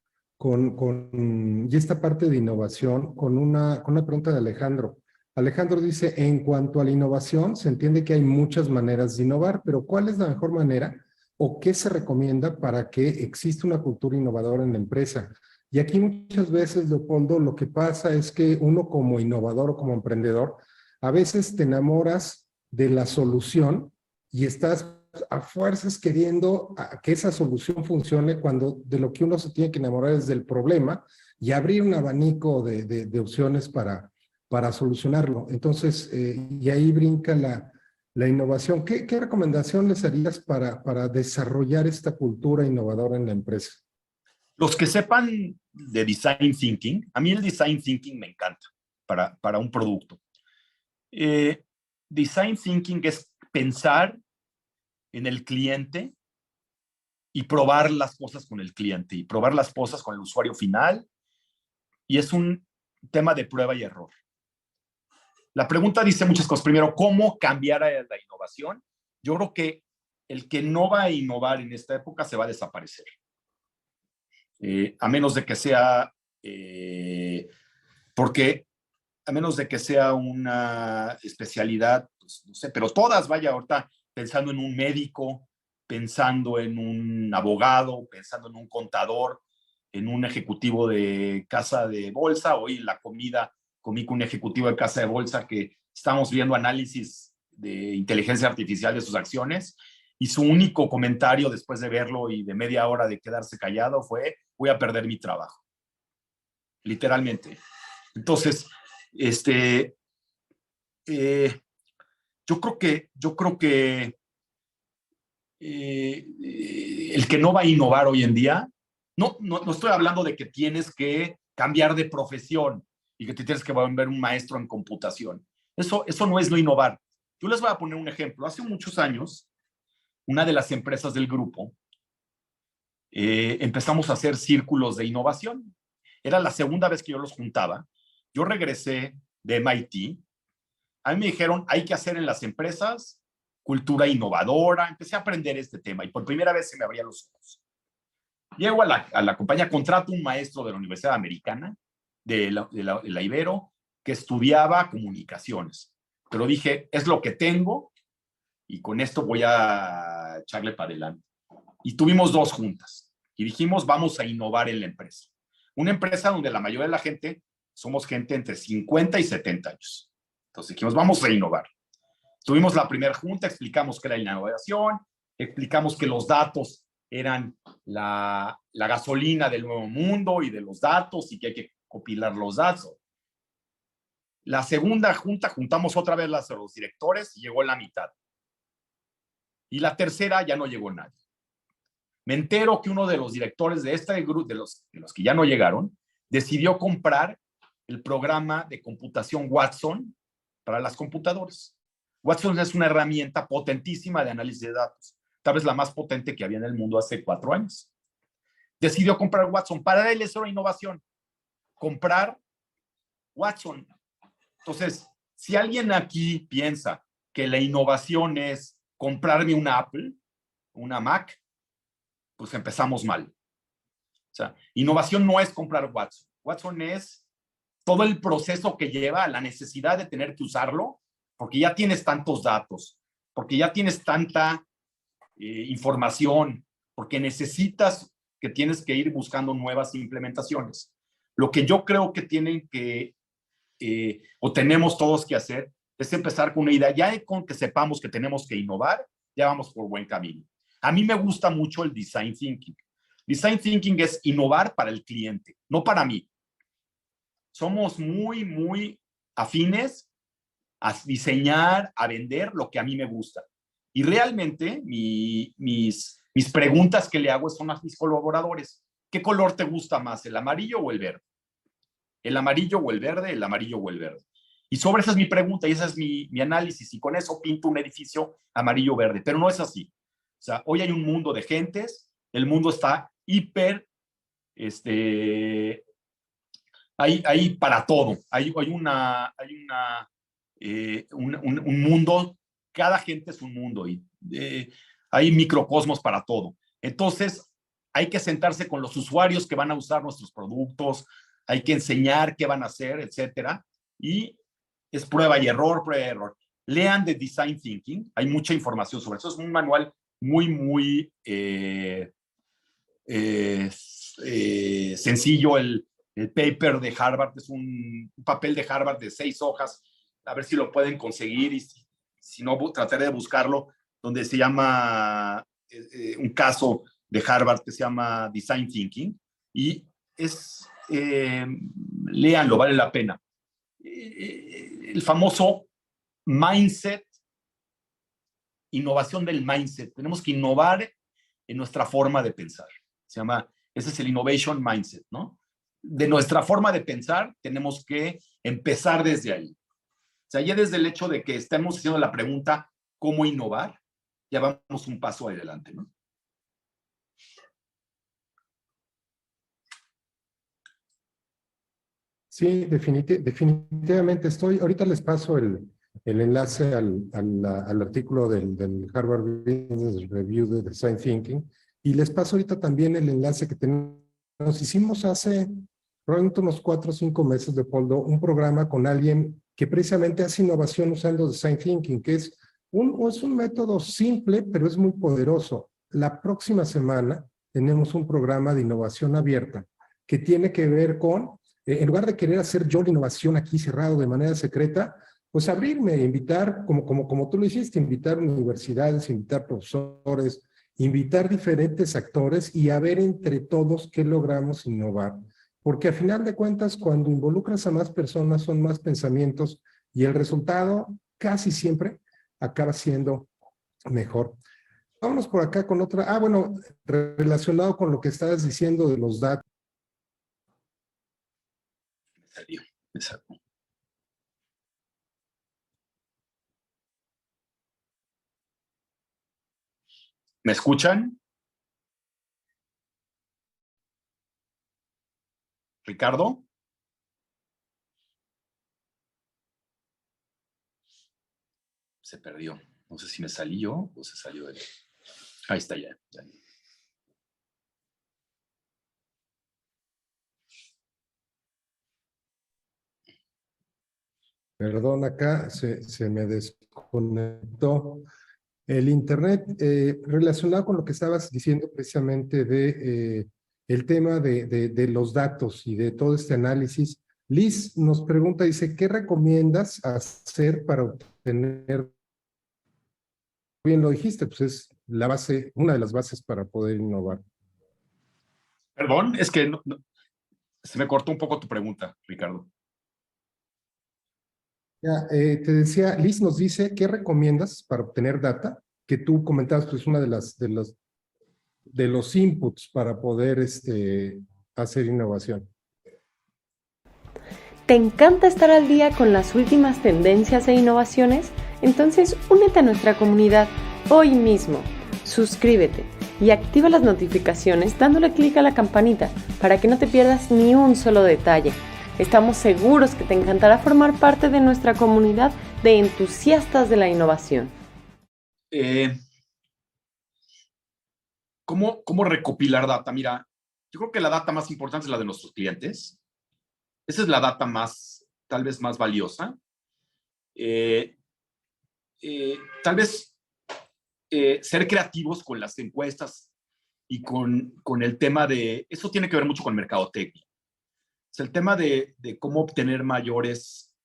y esta parte de innovación con una pregunta de Alejandro. Alejandro dice, en cuanto a la innovación, se entiende que hay muchas maneras de innovar, pero ¿cuál es la mejor manera o qué se recomienda para que exista una cultura innovadora en la empresa? Y aquí muchas veces, Leopoldo, lo que pasa es que uno como innovador o como emprendedor, a veces te enamoras de la solución y estás a fuerzas queriendo que esa solución funcione cuando de lo que uno se tiene que enamorar es del problema y abrir un abanico de opciones para solucionarlo. Entonces, y ahí brinca la innovación. ¿Qué recomendación les harías para desarrollar esta cultura innovadora en la empresa? Los que sepan de design thinking, a mí el design thinking me encanta para un producto. Design thinking es pensar en el cliente y probar las cosas con el cliente y probar las cosas con el usuario final, y es un tema de prueba y error. La pregunta dice muchas cosas. Primero, ¿cómo cambiar a la innovación? Yo creo que el que no va a innovar en esta época se va a desaparecer. A menos de que sea, porque a menos de que sea una especialidad, pues no sé, pero todas, vaya, ahorita pensando en un médico, pensando en un abogado, pensando en un contador, en un ejecutivo de casa de bolsa. Hoy en la comida comí con un ejecutivo de casa de bolsa que estamos viendo análisis de inteligencia artificial de sus acciones, y su único comentario después de verlo y de media hora de quedarse callado fue: voy a perder mi trabajo. Literalmente. Entonces, yo creo que el que no va a innovar hoy en día, no estoy hablando de que tienes que cambiar de profesión y que te tienes que volver un maestro en computación. Eso no es no innovar. Yo les voy a poner un ejemplo. Hace muchos años una de las empresas del grupo, empezamos a hacer círculos de innovación. Era la segunda vez que yo los juntaba. Yo regresé de MIT. A mí me dijeron, hay que hacer en las empresas cultura innovadora. Empecé a aprender este tema y por primera vez se me abrían los ojos. Llego a la compañía, contrato un maestro de la Universidad Americana, de la Ibero, que estudiaba comunicaciones. Pero dije, es lo que tengo y con esto voy a echarle para adelante. Y tuvimos 2 juntas y dijimos, vamos a innovar en la empresa. Una empresa donde la mayoría de la gente somos gente entre 50 y 70 años. Entonces dijimos, vamos a innovar. Tuvimos la primera junta, explicamos qué era la innovación, explicamos que los datos eran la gasolina del nuevo mundo y de los datos y que hay que compilar los datos. La segunda junta, juntamos otra vez los directores y llegó la mitad. Y la tercera ya no llegó nadie. Me entero que uno de los directores de este grupo, de los que ya no llegaron, decidió comprar el programa de computación Watson para las computadoras. Watson es una herramienta potentísima de análisis de datos, tal vez la más potente que había en el mundo hace 4 años. Decidió comprar Watson. Para él eso era innovación, comprar Watson. Entonces, si alguien aquí piensa que la innovación es comprarme una Apple, una Mac, pues empezamos mal. O sea, innovación no es comprar Watson. Watson es todo el proceso que lleva a la necesidad de tener que usarlo, porque ya tienes tantos datos, porque ya tienes tanta información, porque necesitas que tienes que ir buscando nuevas implementaciones. Lo que yo creo que tienen que, o tenemos todos que hacer, es empezar con una idea. Ya con que sepamos que tenemos que innovar, ya vamos por buen camino. A mí me gusta mucho el design thinking. Design thinking es innovar para el cliente, no para mí. Somos muy, muy afines a diseñar, a vender lo que a mí me gusta. Y realmente mis preguntas que le hago son a mis colaboradores. ¿Qué color te gusta más, el amarillo o el verde? ¿El amarillo o el verde? ¿El amarillo o el verde? Y sobre esa es mi pregunta y ese es mi análisis. Y con eso pinto un edificio amarillo-verde. Pero no es así. O sea, hoy hay un mundo de gentes. El mundo está hiper, hay para todo. Hay un mundo, cada gente es un mundo y hay microcosmos para todo. Entonces, hay que sentarse con los usuarios que van a usar nuestros productos, hay que enseñar qué van a hacer, etcétera. Y es prueba y error, prueba y error. Lean de Design Thinking, hay mucha información sobre eso. Es un manual muy, muy sencillo. El paper de Harvard es un papel de Harvard de 6 hojas. A ver si lo pueden conseguir y si no, trataré de buscarlo, donde se llama un caso de Harvard que se llama Design Thinking y es, léanlo, vale la pena. El famoso mindset, innovación del mindset. Tenemos que innovar en nuestra forma de pensar. Se llama, ese es el innovation mindset, ¿no? De nuestra forma de pensar, tenemos que empezar desde ahí. O sea, ya desde el hecho de que estemos haciendo la pregunta, ¿cómo innovar? Ya vamos un paso adelante, ¿no? Sí, definitivamente estoy. Ahorita les paso el enlace al artículo del Harvard Business Review de Design Thinking y les paso ahorita también el enlace que nos hicimos hace probablemente unos 4 o 5 meses, Leopoldo, un programa con alguien que precisamente hace innovación usando Design Thinking, que es un método simple, pero es muy poderoso. La próxima semana tenemos un programa de innovación abierta que tiene que ver con en lugar de querer hacer yo la innovación aquí cerrado de manera secreta, pues abrirme, invitar, como tú lo hiciste, invitar universidades, invitar profesores, invitar diferentes actores y a ver entre todos qué logramos innovar. Porque a final de cuentas, cuando involucras a más personas, son más pensamientos y el resultado casi siempre acaba siendo mejor. Vámonos por acá con otra. Bueno, relacionado con lo que estabas diciendo de los datos. Exacto. ¿Me escuchan? ¿Ricardo? Se perdió. No sé si me salí yo o se salió él. Ahí está ya. Perdón, acá se me desconectó el internet. Relacionado con lo que estabas diciendo precisamente de el tema de los datos y de todo este análisis, Liz nos pregunta, dice, ¿qué recomiendas hacer para obtener? Bien lo dijiste, pues es la base, una de las bases para poder innovar. Perdón, es que se me cortó un poco tu pregunta, Ricardo. Ya, te decía, Liz nos dice, ¿qué recomiendas para obtener data? Que tú comentabas, pues una de los inputs para poder hacer innovación. ¿Te encanta estar al día con las últimas tendencias e innovaciones? Entonces únete a nuestra comunidad hoy mismo. Suscríbete y activa las notificaciones dándole clic a la campanita para que no te pierdas ni un solo detalle. Estamos seguros que te encantará formar parte de nuestra comunidad de entusiastas de la innovación. ¿Cómo recopilar data? Mira, yo creo que la data más importante es la de nuestros clientes. Esa es la data tal vez más valiosa. Tal vez ser creativos con las encuestas y con el tema de... Eso tiene que ver mucho con mercadotecnia. O sea, el tema de cómo obtener mayores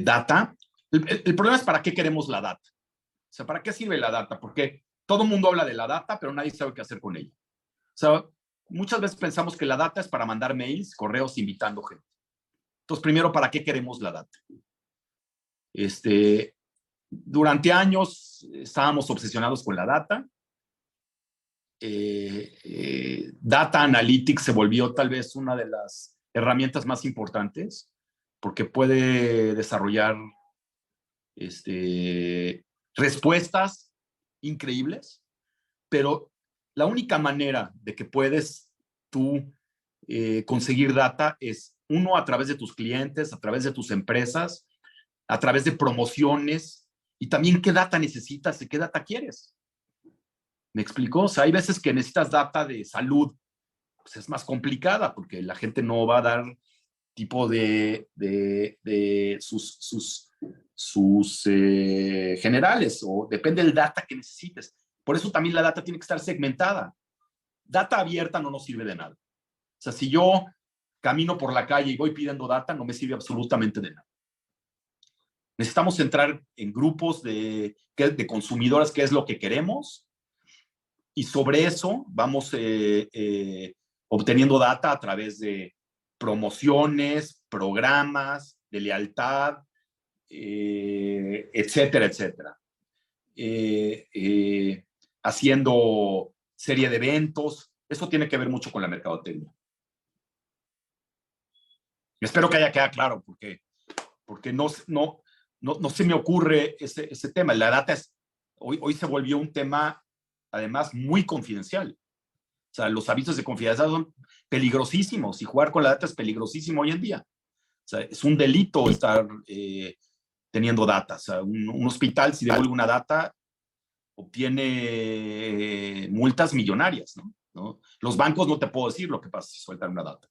data. El problema es para qué queremos la data. O sea, ¿para qué sirve la data? Porque todo el mundo habla de la data, pero nadie sabe qué hacer con ella. O sea, muchas veces pensamos que la data es para mandar mails, correos, invitando gente. Entonces, primero, ¿para qué queremos la data? Durante años estábamos obsesionados con la data. Data Analytics se volvió tal vez una de las herramientas más importantes porque puede desarrollar respuestas increíbles, pero la única manera de que puedes tú conseguir data es, uno, a través de tus clientes, a través de tus empresas, a través de promociones, y también qué data necesitas y qué data quieres. ¿Me explico? O sea, hay veces que necesitas data de salud, pues es más complicada porque la gente no va a dar tipo de sus generales, o depende del data que necesites. Por eso también la data tiene que estar segmentada. Data abierta no nos sirve de nada. O sea, si yo camino por la calle y voy pidiendo data, no me sirve absolutamente de nada. Necesitamos entrar en grupos de consumidores, qué es lo que queremos, y sobre eso vamos obteniendo data a través de promociones, programas de lealtad, etcétera, etcétera. Haciendo serie de eventos. Eso tiene que ver mucho con la mercadotecnia. Espero que haya quedado claro, porque no se me ocurre ese tema. La data hoy se volvió un tema, además, muy confidencial. O sea, los avisos de confidencialidad son peligrosísimos y jugar con la data es peligrosísimo hoy en día. O sea, es un delito estar teniendo data. O sea, un hospital, si devuelve una data, obtiene multas millonarias, ¿no? Los bancos no te puedo decir lo que pasa si sueltan una data.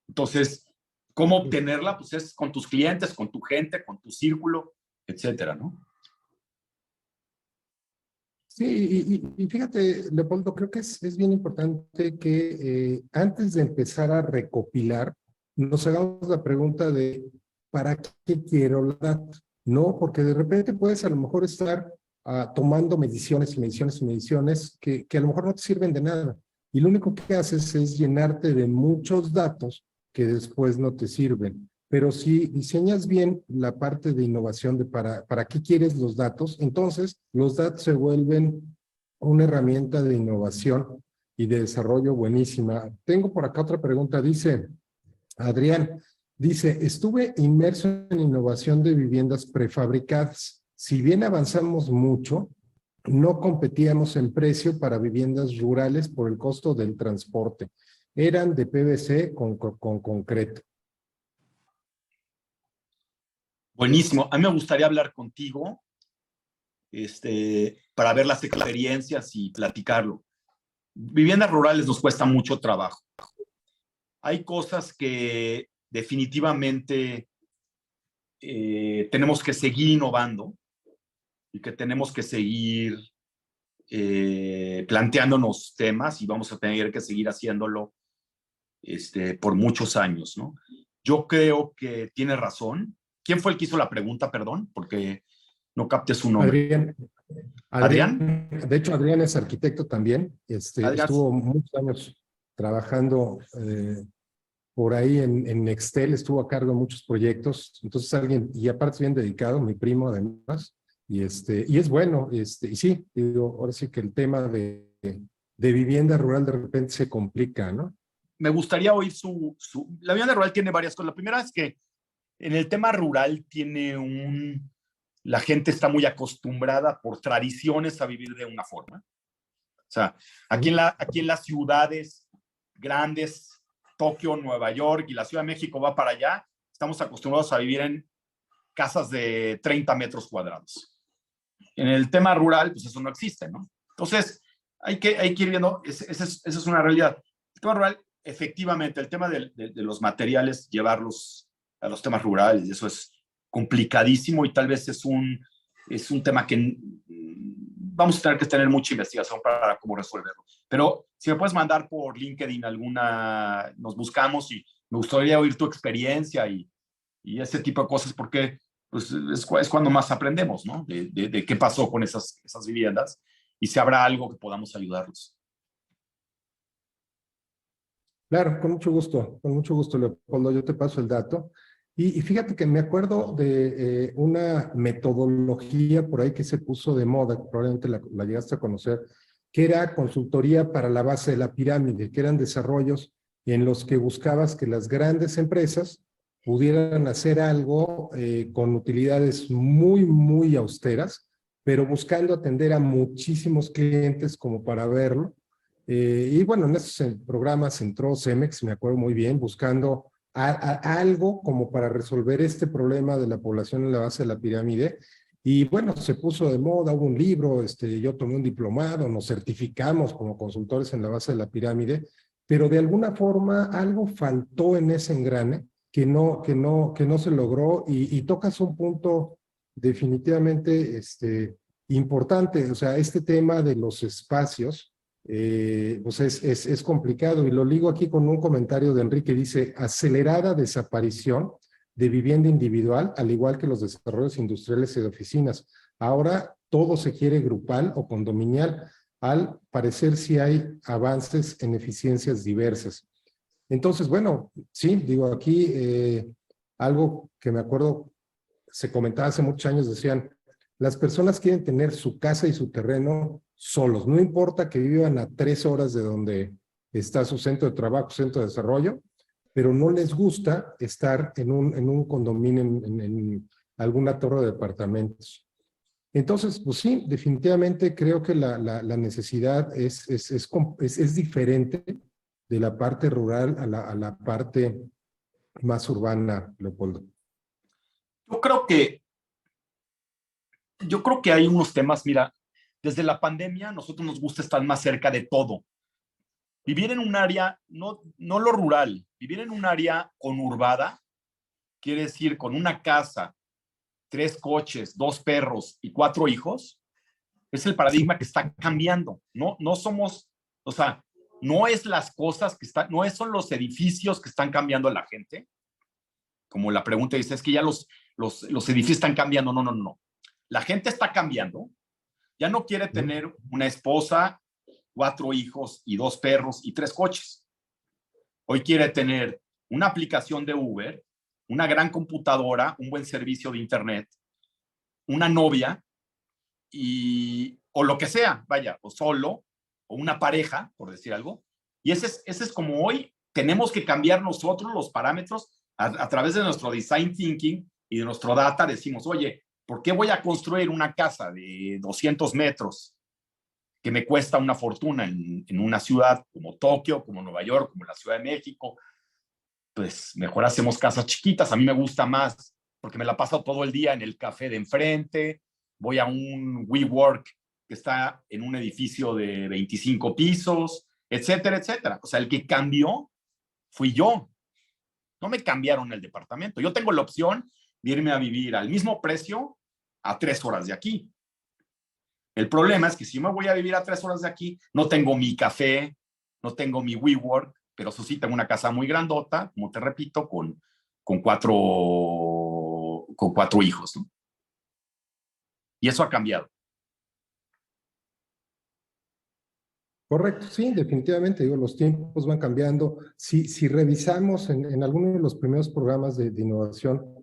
Entonces, ¿cómo obtenerla? Pues es con tus clientes, con tu gente, con tu círculo, etcétera, ¿no? Sí, y fíjate, Leopoldo, creo que es bien importante que antes de empezar a recopilar, nos hagamos la pregunta de ¿para qué quiero la data? No, porque de repente puedes a lo mejor estar tomando mediciones y mediciones y mediciones que a lo mejor no te sirven de nada. Y lo único que haces es llenarte de muchos datos que después no te sirven. Pero si diseñas bien la parte de innovación de para qué quieres los datos, entonces los datos se vuelven una herramienta de innovación y de desarrollo buenísima. Tengo por acá otra pregunta, dice Adrián, dice, estuve inmerso en innovación de viviendas prefabricadas. Si bien avanzamos mucho, no competíamos en precio para viviendas rurales por el costo del transporte. Eran de PVC con concreto. Buenísimo. A mí me gustaría hablar contigo para ver las experiencias y platicarlo. Viviendas rurales nos cuesta mucho trabajo. Hay cosas que definitivamente tenemos que seguir innovando y que tenemos que seguir planteándonos temas y vamos a tener que seguir haciéndolo por muchos años, ¿no? Yo creo que tiene razón. ¿Quién fue el que hizo la pregunta, perdón? Porque no capté su nombre. Adrián. ¿Adrián? De hecho, Adrián es arquitecto también. Adrián. Estuvo muchos años trabajando por ahí en Nextel, estuvo a cargo de muchos proyectos. Entonces alguien, y aparte es bien dedicado, mi primo además, y es bueno, y sí, digo, ahora sí que el tema de vivienda rural de repente se complica, ¿no? Me gustaría oír la vivienda rural tiene varias cosas. La primera es que en el tema rural la gente está muy acostumbrada por tradiciones a vivir de una forma. O sea, aquí en las ciudades grandes, Tokio, Nueva York y la Ciudad de México va para allá, estamos acostumbrados a vivir en casas de 30 metros cuadrados. En el tema rural, pues eso no existe, ¿no? Entonces, hay que ir viendo, esa es una realidad. El tema rural, efectivamente, el tema de los materiales, llevarlos a los temas rurales, eso es complicadísimo y tal vez es un tema que vamos a tener que tener mucha investigación para cómo resolverlo. Pero si me puedes mandar por LinkedIn nos buscamos y me gustaría oír tu experiencia y ese tipo de cosas, porque pues, es cuando más aprendemos, ¿no? De qué pasó con esas viviendas y si habrá algo que podamos ayudarlos. Claro, con mucho gusto, Leopoldo, yo te paso el dato. Y fíjate que me acuerdo de una metodología por ahí que se puso de moda, probablemente la llegaste a conocer, que era consultoría para la base de la pirámide, que eran desarrollos en los que buscabas que las grandes empresas pudieran hacer algo con utilidades muy, muy austeras, pero buscando atender a muchísimos clientes como para verlo. Y bueno, en esos programas entró Cemex, me acuerdo muy bien, buscando algo como para resolver este problema de la población en la base de la pirámide. Y bueno, se puso de moda, hubo un libro, yo tomé un diplomado, nos certificamos como consultores en la base de la pirámide, pero de alguna forma algo faltó en ese engrane que no se logró y tocas un punto definitivamente importante, o sea, este tema de los espacios, pues es complicado y lo ligo aquí con un comentario de Enrique, dice, acelerada desaparición de vivienda individual, al igual que los desarrollos industriales y de oficinas. Ahora todo se quiere grupal o condominial, al parecer sí hay avances en eficiencias diversas. Entonces, bueno, sí, digo aquí algo que me acuerdo, se comentaba hace muchos años, decían, las personas quieren tener su casa y su terreno solos, no importa que vivan a 3 horas de donde está su centro de trabajo, centro de desarrollo, pero no les gusta estar en un condominio, en alguna torre de departamentos. Entonces, pues sí, definitivamente creo que la necesidad es diferente de la parte rural a la parte más urbana, Leopoldo. Yo creo que hay unos temas, mira, desde la pandemia a nosotros nos gusta estar más cerca de todo. Vivir en un área, no lo rural, vivir en un área conurbada, quiere decir con una casa, 3 coches, 2 perros y 4 hijos, es el paradigma que está cambiando. No somos, o sea, no es las cosas que están, son los edificios que están cambiando a la gente. Como la pregunta dice, es que ya los edificios están cambiando. No. La gente está cambiando. Ya no quiere tener una esposa, 4 hijos y 2 perros y 3 coches. Hoy quiere tener una aplicación de Uber, una gran computadora, un buen servicio de internet, una novia o lo que sea, vaya, o solo, o una pareja, por decir algo. Y ese es como hoy tenemos que cambiar nosotros los parámetros a través de nuestro design thinking y de nuestro data. Decimos, oye, ¿Por qué voy a construir una casa de 200 metros que me cuesta una fortuna en una ciudad como Tokio, como Nueva York, como la Ciudad de México? Pues mejor hacemos casas chiquitas. A mí me gusta más porque me la paso todo el día en el café de enfrente, voy a un WeWork que está en un edificio de 25 pisos, etcétera, etcétera. O sea, el que cambió fui yo. No me cambiaron el departamento. Yo tengo la opción de irme a vivir al mismo precio a 3 horas de aquí. El problema es que si yo me voy a vivir a 3 horas de aquí, no tengo mi café, no tengo mi WeWork, pero eso sí, tengo una casa muy grandota, como te repito, con cuatro hijos, ¿no? Y eso ha cambiado. Correcto, sí, definitivamente, digo, los tiempos van cambiando. Si revisamos en alguno de los primeros programas de innovación,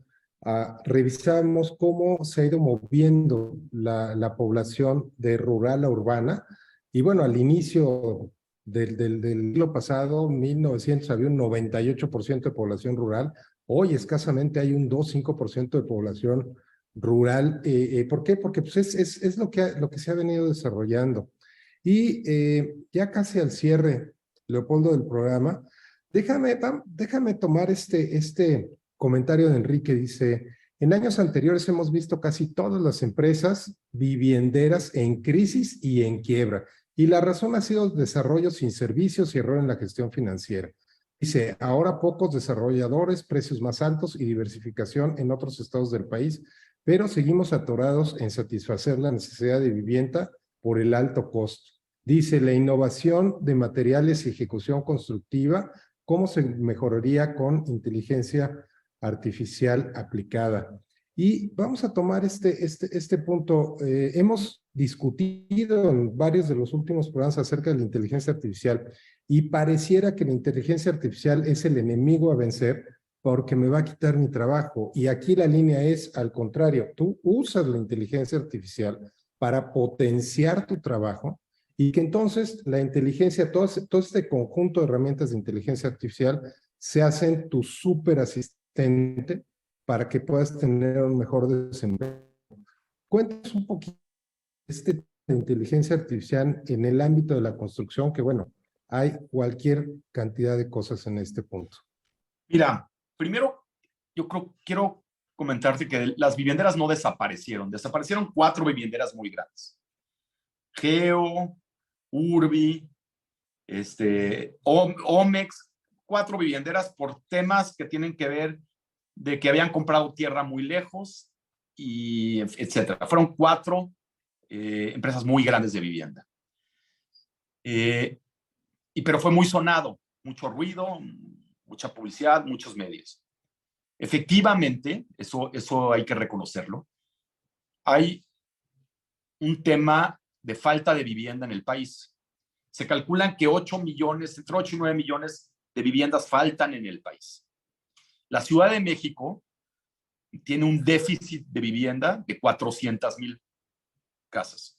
revisamos cómo se ha ido moviendo la población de rural a urbana. Y bueno, al inicio del siglo pasado, 1900, había un 98% de población rural. Hoy escasamente hay un 2-5% de población rural. ¿Por qué? Porque pues, es lo que se ha venido desarrollando. Y ya casi al cierre, Leopoldo, del programa, déjame tomar este comentario de Enrique. Dice, en años anteriores hemos visto casi todas las empresas vivienderas en crisis y en quiebra. Y la razón ha sido desarrollo sin servicios y error en la gestión financiera. Dice, ahora pocos desarrolladores, precios más altos y diversificación en otros estados del país, pero seguimos atorados en satisfacer la necesidad de vivienda por el alto costo. Dice, la innovación de materiales y ejecución constructiva, ¿cómo se mejoraría con inteligencia artificial aplicada? Y vamos a tomar este punto. Hemos discutido en varios de los últimos programas acerca de la inteligencia artificial y pareciera que la inteligencia artificial es el enemigo a vencer porque me va a quitar mi trabajo. Y aquí la línea es al contrario. Tú usas la inteligencia artificial para potenciar tu trabajo y que entonces la inteligencia, todo este conjunto de herramientas de inteligencia artificial se hacen tu súper asistente para que puedas tener un mejor desempeño. Cuéntanos un poquito de inteligencia artificial en el ámbito de la construcción, que bueno, hay cualquier cantidad de cosas en este punto. Mira, primero quiero comentarte que las vivienderas no desaparecieron. Desaparecieron 4 vivienderas muy grandes. Geo, Urbi, Omex, 4 vivienderas por temas que tienen que ver de que habían comprado tierra muy lejos, y etcétera. Fueron 4 empresas muy grandes de vivienda. Pero fue muy sonado, mucho ruido, mucha publicidad, muchos medios. Efectivamente, eso hay que reconocerlo. Hay un tema de falta de vivienda en el país. Se calculan que 8 millones, entre 8 y 9 millones de viviendas faltan en el país. La Ciudad de México tiene un déficit de vivienda de 400,000 casas.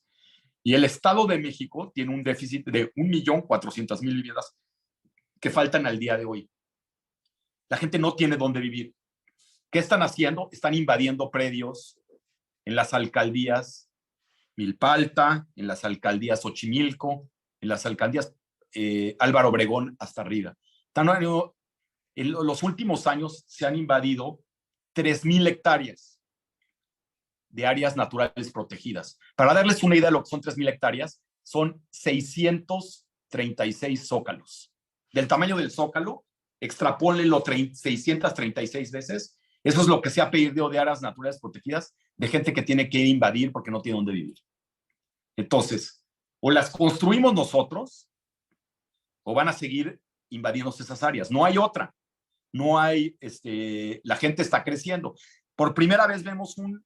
Y el Estado de México tiene un déficit de 1,400,000 viviendas que faltan al día de hoy. La gente no tiene dónde vivir. ¿Qué están haciendo? Están invadiendo predios en las alcaldías Milpalta, en las alcaldías Xochimilco, en las alcaldías Álvaro Obregón hasta arriba. En los últimos años se han invadido 3,000 hectáreas de áreas naturales protegidas. Para darles una idea de lo que son 3,000 hectáreas, son 636 zócalos. Del tamaño del zócalo, extrapólenlo 636 veces. Eso es lo que se ha pedido de áreas naturales protegidas de gente que tiene que invadir porque no tiene dónde vivir. Entonces, o las construimos nosotros o van a seguir invadiéndose esas áreas. No hay otra. No hay, la gente está creciendo. Por primera vez vemos un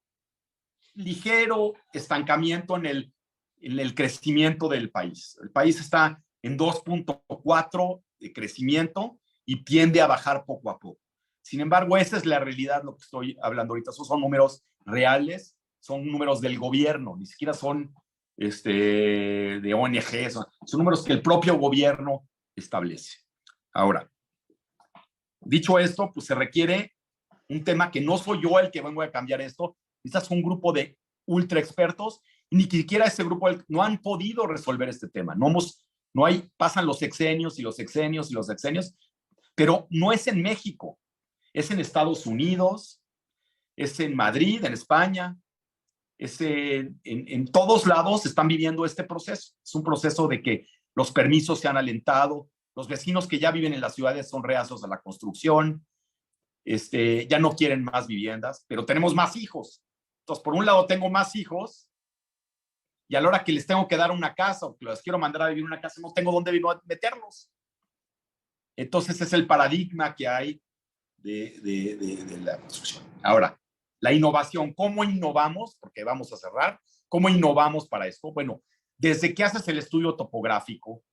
ligero estancamiento en el crecimiento del país. El país está en 2.4 de crecimiento y tiende a bajar poco a poco. Sin embargo, esa es la realidad, lo que estoy hablando ahorita. Esos son números reales, son números del gobierno, ni siquiera son de ONG, son números que el propio gobierno establece. Ahora, dicho esto, pues se requiere un tema que no soy yo el que vengo a cambiar esto, necesitas un grupo de ultra expertos, y ni siquiera ese grupo no han podido resolver este tema. Pasan los sexenios y los sexenios y los sexenios, pero no es en México, es en Estados Unidos, es en Madrid, en España, en todos lados están viviendo este proceso. Es un proceso de que los permisos se han alentado, los vecinos que ya viven en las ciudades son reacios a la construcción, ya no quieren más viviendas, pero tenemos más hijos. Entonces, por un lado tengo más hijos y a la hora que les tengo que dar una casa o que los quiero mandar a vivir en una casa, no tengo dónde meterlos. Entonces, es el paradigma que hay de la construcción. Ahora, la innovación, ¿cómo innovamos? Porque vamos a cerrar. ¿Cómo innovamos para esto? Bueno, desde que haces el estudio topográfico,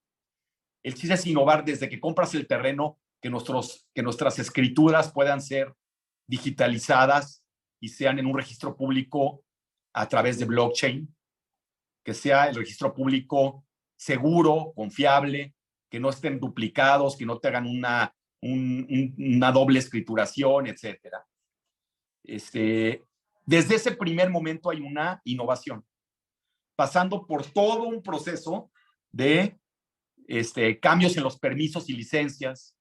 el chiste es innovar desde que compras el terreno, que nuestras escrituras puedan ser digitalizadas y sean en un registro público a través de blockchain, que sea el registro público seguro, confiable, que no estén duplicados, que no te hagan una doble escrituración, etcétera. Desde ese primer momento hay una innovación, pasando por todo un proceso de cambios en los permisos y licencias,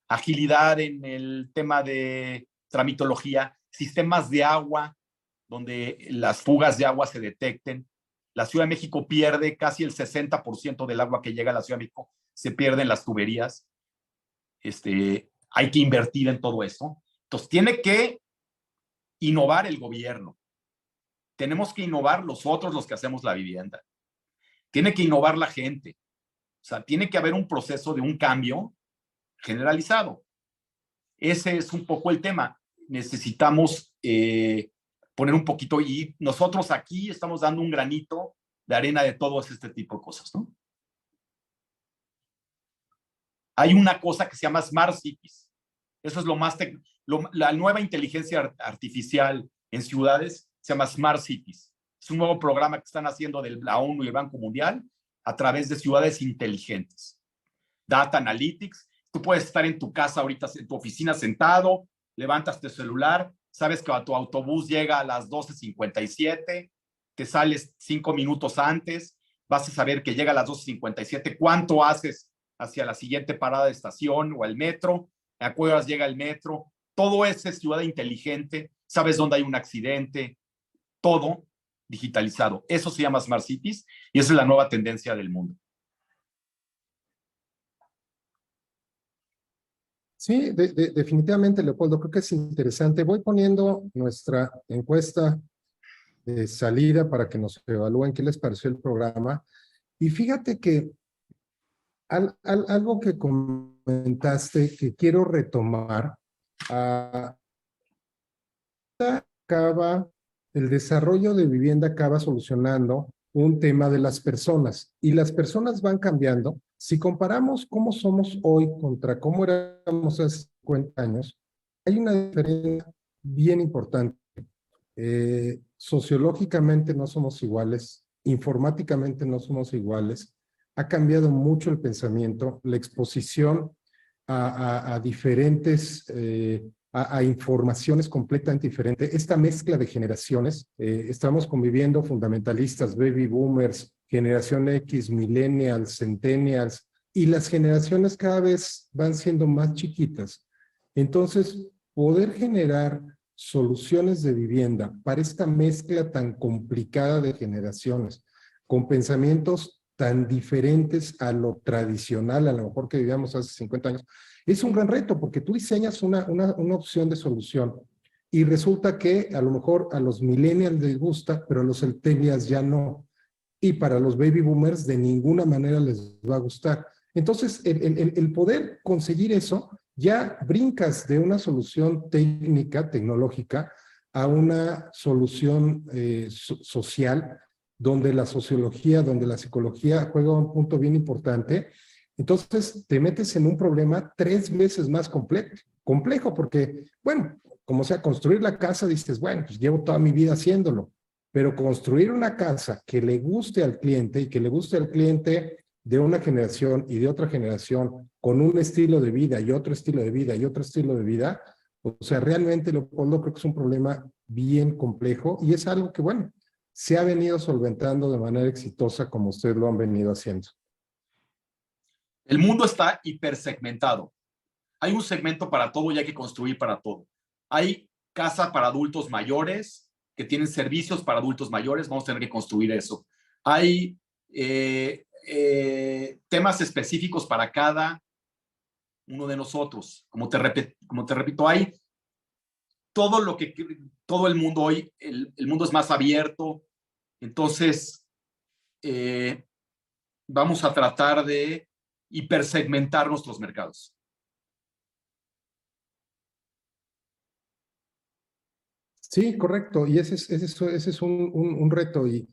agilidad en el tema de tramitología, sistemas de agua, donde las fugas de agua se detecten. La Ciudad de México pierde casi el 60% del agua que llega a la Ciudad de México, se pierde en las tuberías. Hay que invertir en todo eso. Entonces, tiene que innovar el gobierno. Tenemos que innovar nosotros los que hacemos la vivienda. Tiene que innovar la gente. O sea, tiene que haber un proceso de un cambio generalizado. Ese es un poco el tema. Necesitamos poner un poquito, y nosotros aquí estamos dando un granito de arena de todo este tipo de cosas, ¿no? Hay una cosa que se llama Smart Cities. Eso es la nueva inteligencia artificial en ciudades, se llama Smart Cities. Es un nuevo programa que están haciendo de la ONU y el Banco Mundial a través de ciudades inteligentes. Data Analytics. Tú puedes estar en tu casa ahorita, en tu oficina sentado, levantas tu celular, sabes que tu autobús llega a las 12:57, te sales 5 minutos antes, vas a saber que llega a las 12:57, cuánto haces hacia la siguiente parada de estación o el metro, a qué horas llega el metro. Todo es ciudad inteligente, sabes dónde hay un accidente, todo digitalizado. Eso se llama Smart Cities y esa es la nueva tendencia del mundo. Sí, definitivamente, Leopoldo, creo que es interesante. Voy poniendo nuestra encuesta de salida para que nos evalúen qué les pareció el programa. Y fíjate que algo que comentaste que quiero retomar, el desarrollo de vivienda acaba solucionando un tema de las personas, y las personas van cambiando. Si comparamos cómo somos hoy contra cómo éramos hace 50 años, hay una diferencia bien importante. Sociológicamente no somos iguales, informáticamente no somos iguales, ha cambiado mucho el pensamiento, la exposición a diferentes, a informaciones completamente diferentes. Esta mezcla de generaciones, estamos conviviendo fundamentalistas, baby boomers, generación X, millennials, centennials, y las generaciones cada vez van siendo más chiquitas. Entonces, poder generar soluciones de vivienda para esta mezcla tan complicada de generaciones, con pensamientos tan diferentes a lo tradicional, a lo mejor que vivíamos hace 50 años, es un gran reto, porque tú diseñas una opción de solución y resulta que a lo mejor a los millennials les gusta, pero a los centennials ya no. Y para los baby boomers de ninguna manera les va a gustar. Entonces, el poder conseguir eso, ya brincas de una solución técnica, tecnológica, a una solución social, donde la sociología, donde la psicología juega un punto bien importante. Entonces, te metes en un problema 3 veces más complejo, porque, bueno, como sea, construir la casa, dices, bueno, pues llevo toda mi vida haciéndolo, pero construir una casa que le guste al cliente y que le guste al cliente de una generación y de otra generación, con un estilo de vida y otro estilo de vida y otro estilo de vida, O sea, realmente, Leopoldo, creo que es un problema bien complejo y es algo que, bueno, se ha venido solventando de manera exitosa como ustedes lo han venido haciendo. El mundo está hipersegmentado. Hay un segmento para todo y hay que construir para todo. Hay casa para adultos mayores que tienen servicios para adultos mayores, vamos a tener que construir eso. Hay temas específicos para cada uno de nosotros. Como te repito, hay todo el mundo hoy, el mundo es más abierto, entonces vamos a tratar de hipersegmentar nuestros mercados. Sí, correcto. Y ese es un reto. Y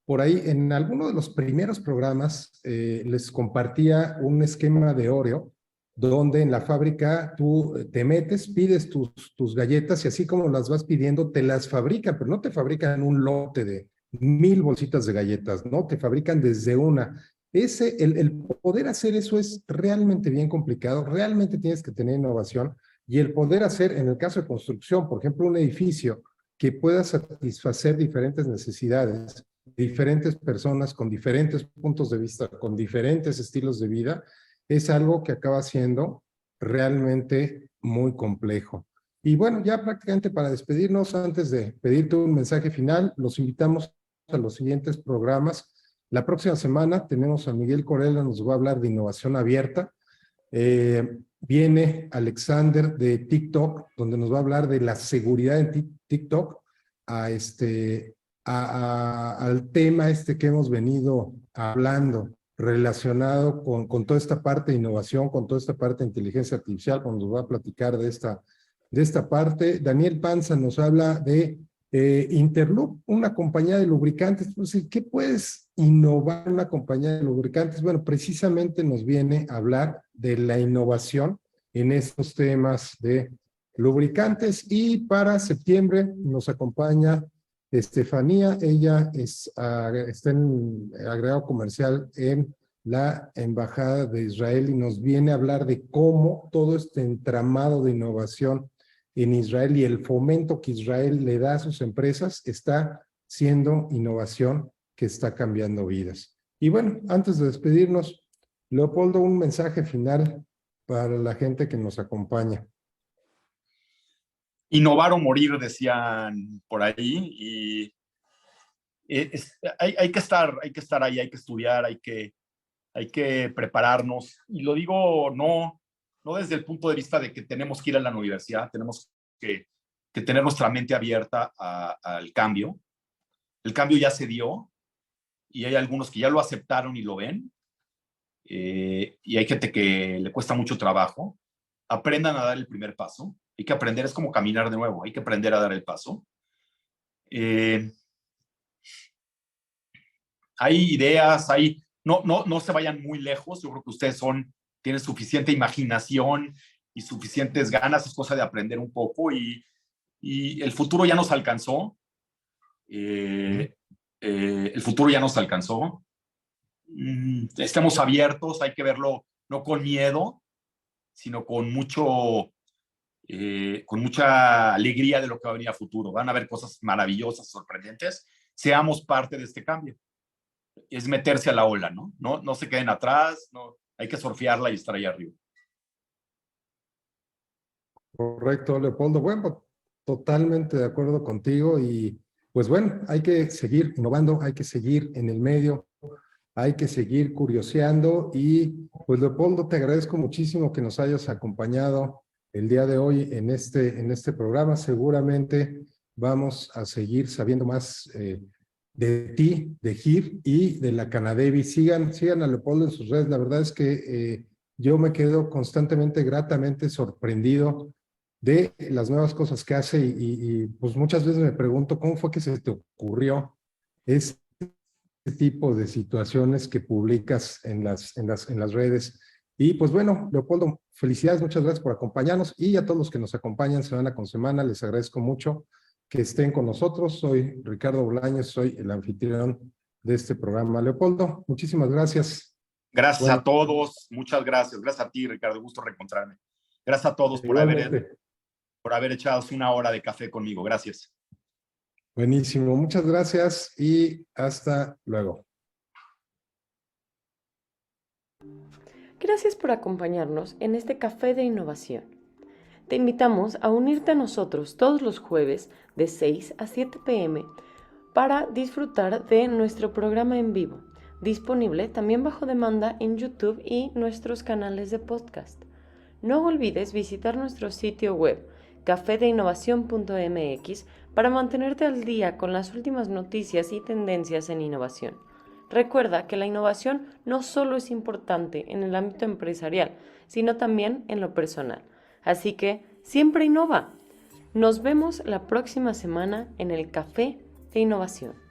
por ahí, en alguno de los primeros programas, les compartía un esquema de Oreo, donde en la fábrica tú te metes, pides tus galletas y así como las vas pidiendo, te las fabrican, pero no te fabrican un lote de 1000 bolsitas de galletas, ¿no? Te fabrican desde una. El poder hacer eso es realmente bien complicado, realmente tienes que tener innovación y el poder hacer, en el caso de construcción, por ejemplo, un edificio que pueda satisfacer diferentes necesidades, diferentes personas con diferentes puntos de vista, con diferentes estilos de vida, es algo que acaba siendo realmente muy complejo. Y bueno, ya prácticamente para despedirnos, antes de pedirte un mensaje final, los invitamos a los siguientes programas. La próxima semana tenemos a Miguel Corella, nos va a hablar de innovación abierta. Viene Alexander de TikTok, donde nos va a hablar de la seguridad en TikTok, al tema que hemos venido hablando relacionado con toda esta parte de innovación, con toda esta parte de inteligencia artificial, cuando nos va a platicar de esta parte. Daniel Panza nos habla de Interloop, una compañía de lubricantes. Pues, ¿qué puedes innovar una compañía de lubricantes? Bueno, precisamente nos viene a hablar de la innovación en estos temas de lubricantes. Y para septiembre nos acompaña Estefanía. Ella está en agregado comercial en la Embajada de Israel y nos viene a hablar de cómo todo este entramado de innovación en Israel y el fomento que Israel le da a sus empresas está siendo innovación que está cambiando vidas. Y bueno, antes de despedirnos, Leopoldo, un mensaje final para la gente que nos acompaña. Innovar o morir, decían por ahí, y hay que estar ahí, hay que estudiar, hay que prepararnos, y lo digo no desde el punto de vista de que tenemos que ir a la universidad, tenemos que tener nuestra mente abierta al cambio. El cambio ya se dio, y hay algunos que ya lo aceptaron y lo ven, y hay gente que le cuesta mucho trabajo. Aprendan a dar el primer paso. Hay que aprender, es como caminar de nuevo, hay que aprender a dar el paso. Hay ideas, no se vayan muy lejos. Yo creo que ustedes tienen suficiente imaginación y suficientes ganas, es cosa de aprender un poco, y el futuro ya nos alcanzó. El futuro ya nos alcanzó. Estemos abiertos, hay que verlo no con miedo, sino con mucha alegría de lo que va a venir a futuro. Van a haber cosas maravillosas, sorprendentes. Seamos parte de este cambio. Es meterse a la ola, ¿no? No se queden atrás, hay que surfearla y estar ahí arriba. Correcto, Leopoldo. Bueno, totalmente de acuerdo contigo y pues bueno, hay que seguir innovando, hay que seguir en el medio, hay que seguir curioseando y pues Leopoldo, te agradezco muchísimo que nos hayas acompañado el día de hoy en este programa. Seguramente vamos a seguir sabiendo más de ti, de GIR y de la Canadevi. Sigan a Leopoldo en sus redes. La verdad es que yo me quedo constantemente, gratamente sorprendido de las nuevas cosas que hace y pues muchas veces me pregunto cómo fue que se te ocurrió este tipo de situaciones que publicas en las redes. Y pues bueno, Leopoldo, felicidades, muchas gracias por acompañarnos y a todos los que nos acompañan semana con semana, les agradezco mucho que estén con nosotros. Soy Ricardo Bolaños, soy el anfitrión de este programa. Leopoldo, muchísimas gracias. Gracias a todos, muchas gracias. Gracias a ti, Ricardo, gusto reencontrarme. Gracias a todos por haber por haber echado una hora de café conmigo. Gracias. Buenísimo, muchas gracias y hasta luego. Gracias por acompañarnos en este Café de Innovación. Te invitamos a unirte a nosotros todos los jueves de 6 a 7 p.m. para disfrutar de nuestro programa en vivo, disponible también bajo demanda en YouTube y nuestros canales de podcast. No olvides visitar nuestro sitio web cafedeinnovacion.mx para mantenerte al día con las últimas noticias y tendencias en innovación. Recuerda que la innovación no solo es importante en el ámbito empresarial, sino también en lo personal. Así que siempre innova. Nos vemos la próxima semana en el Café de Innovación.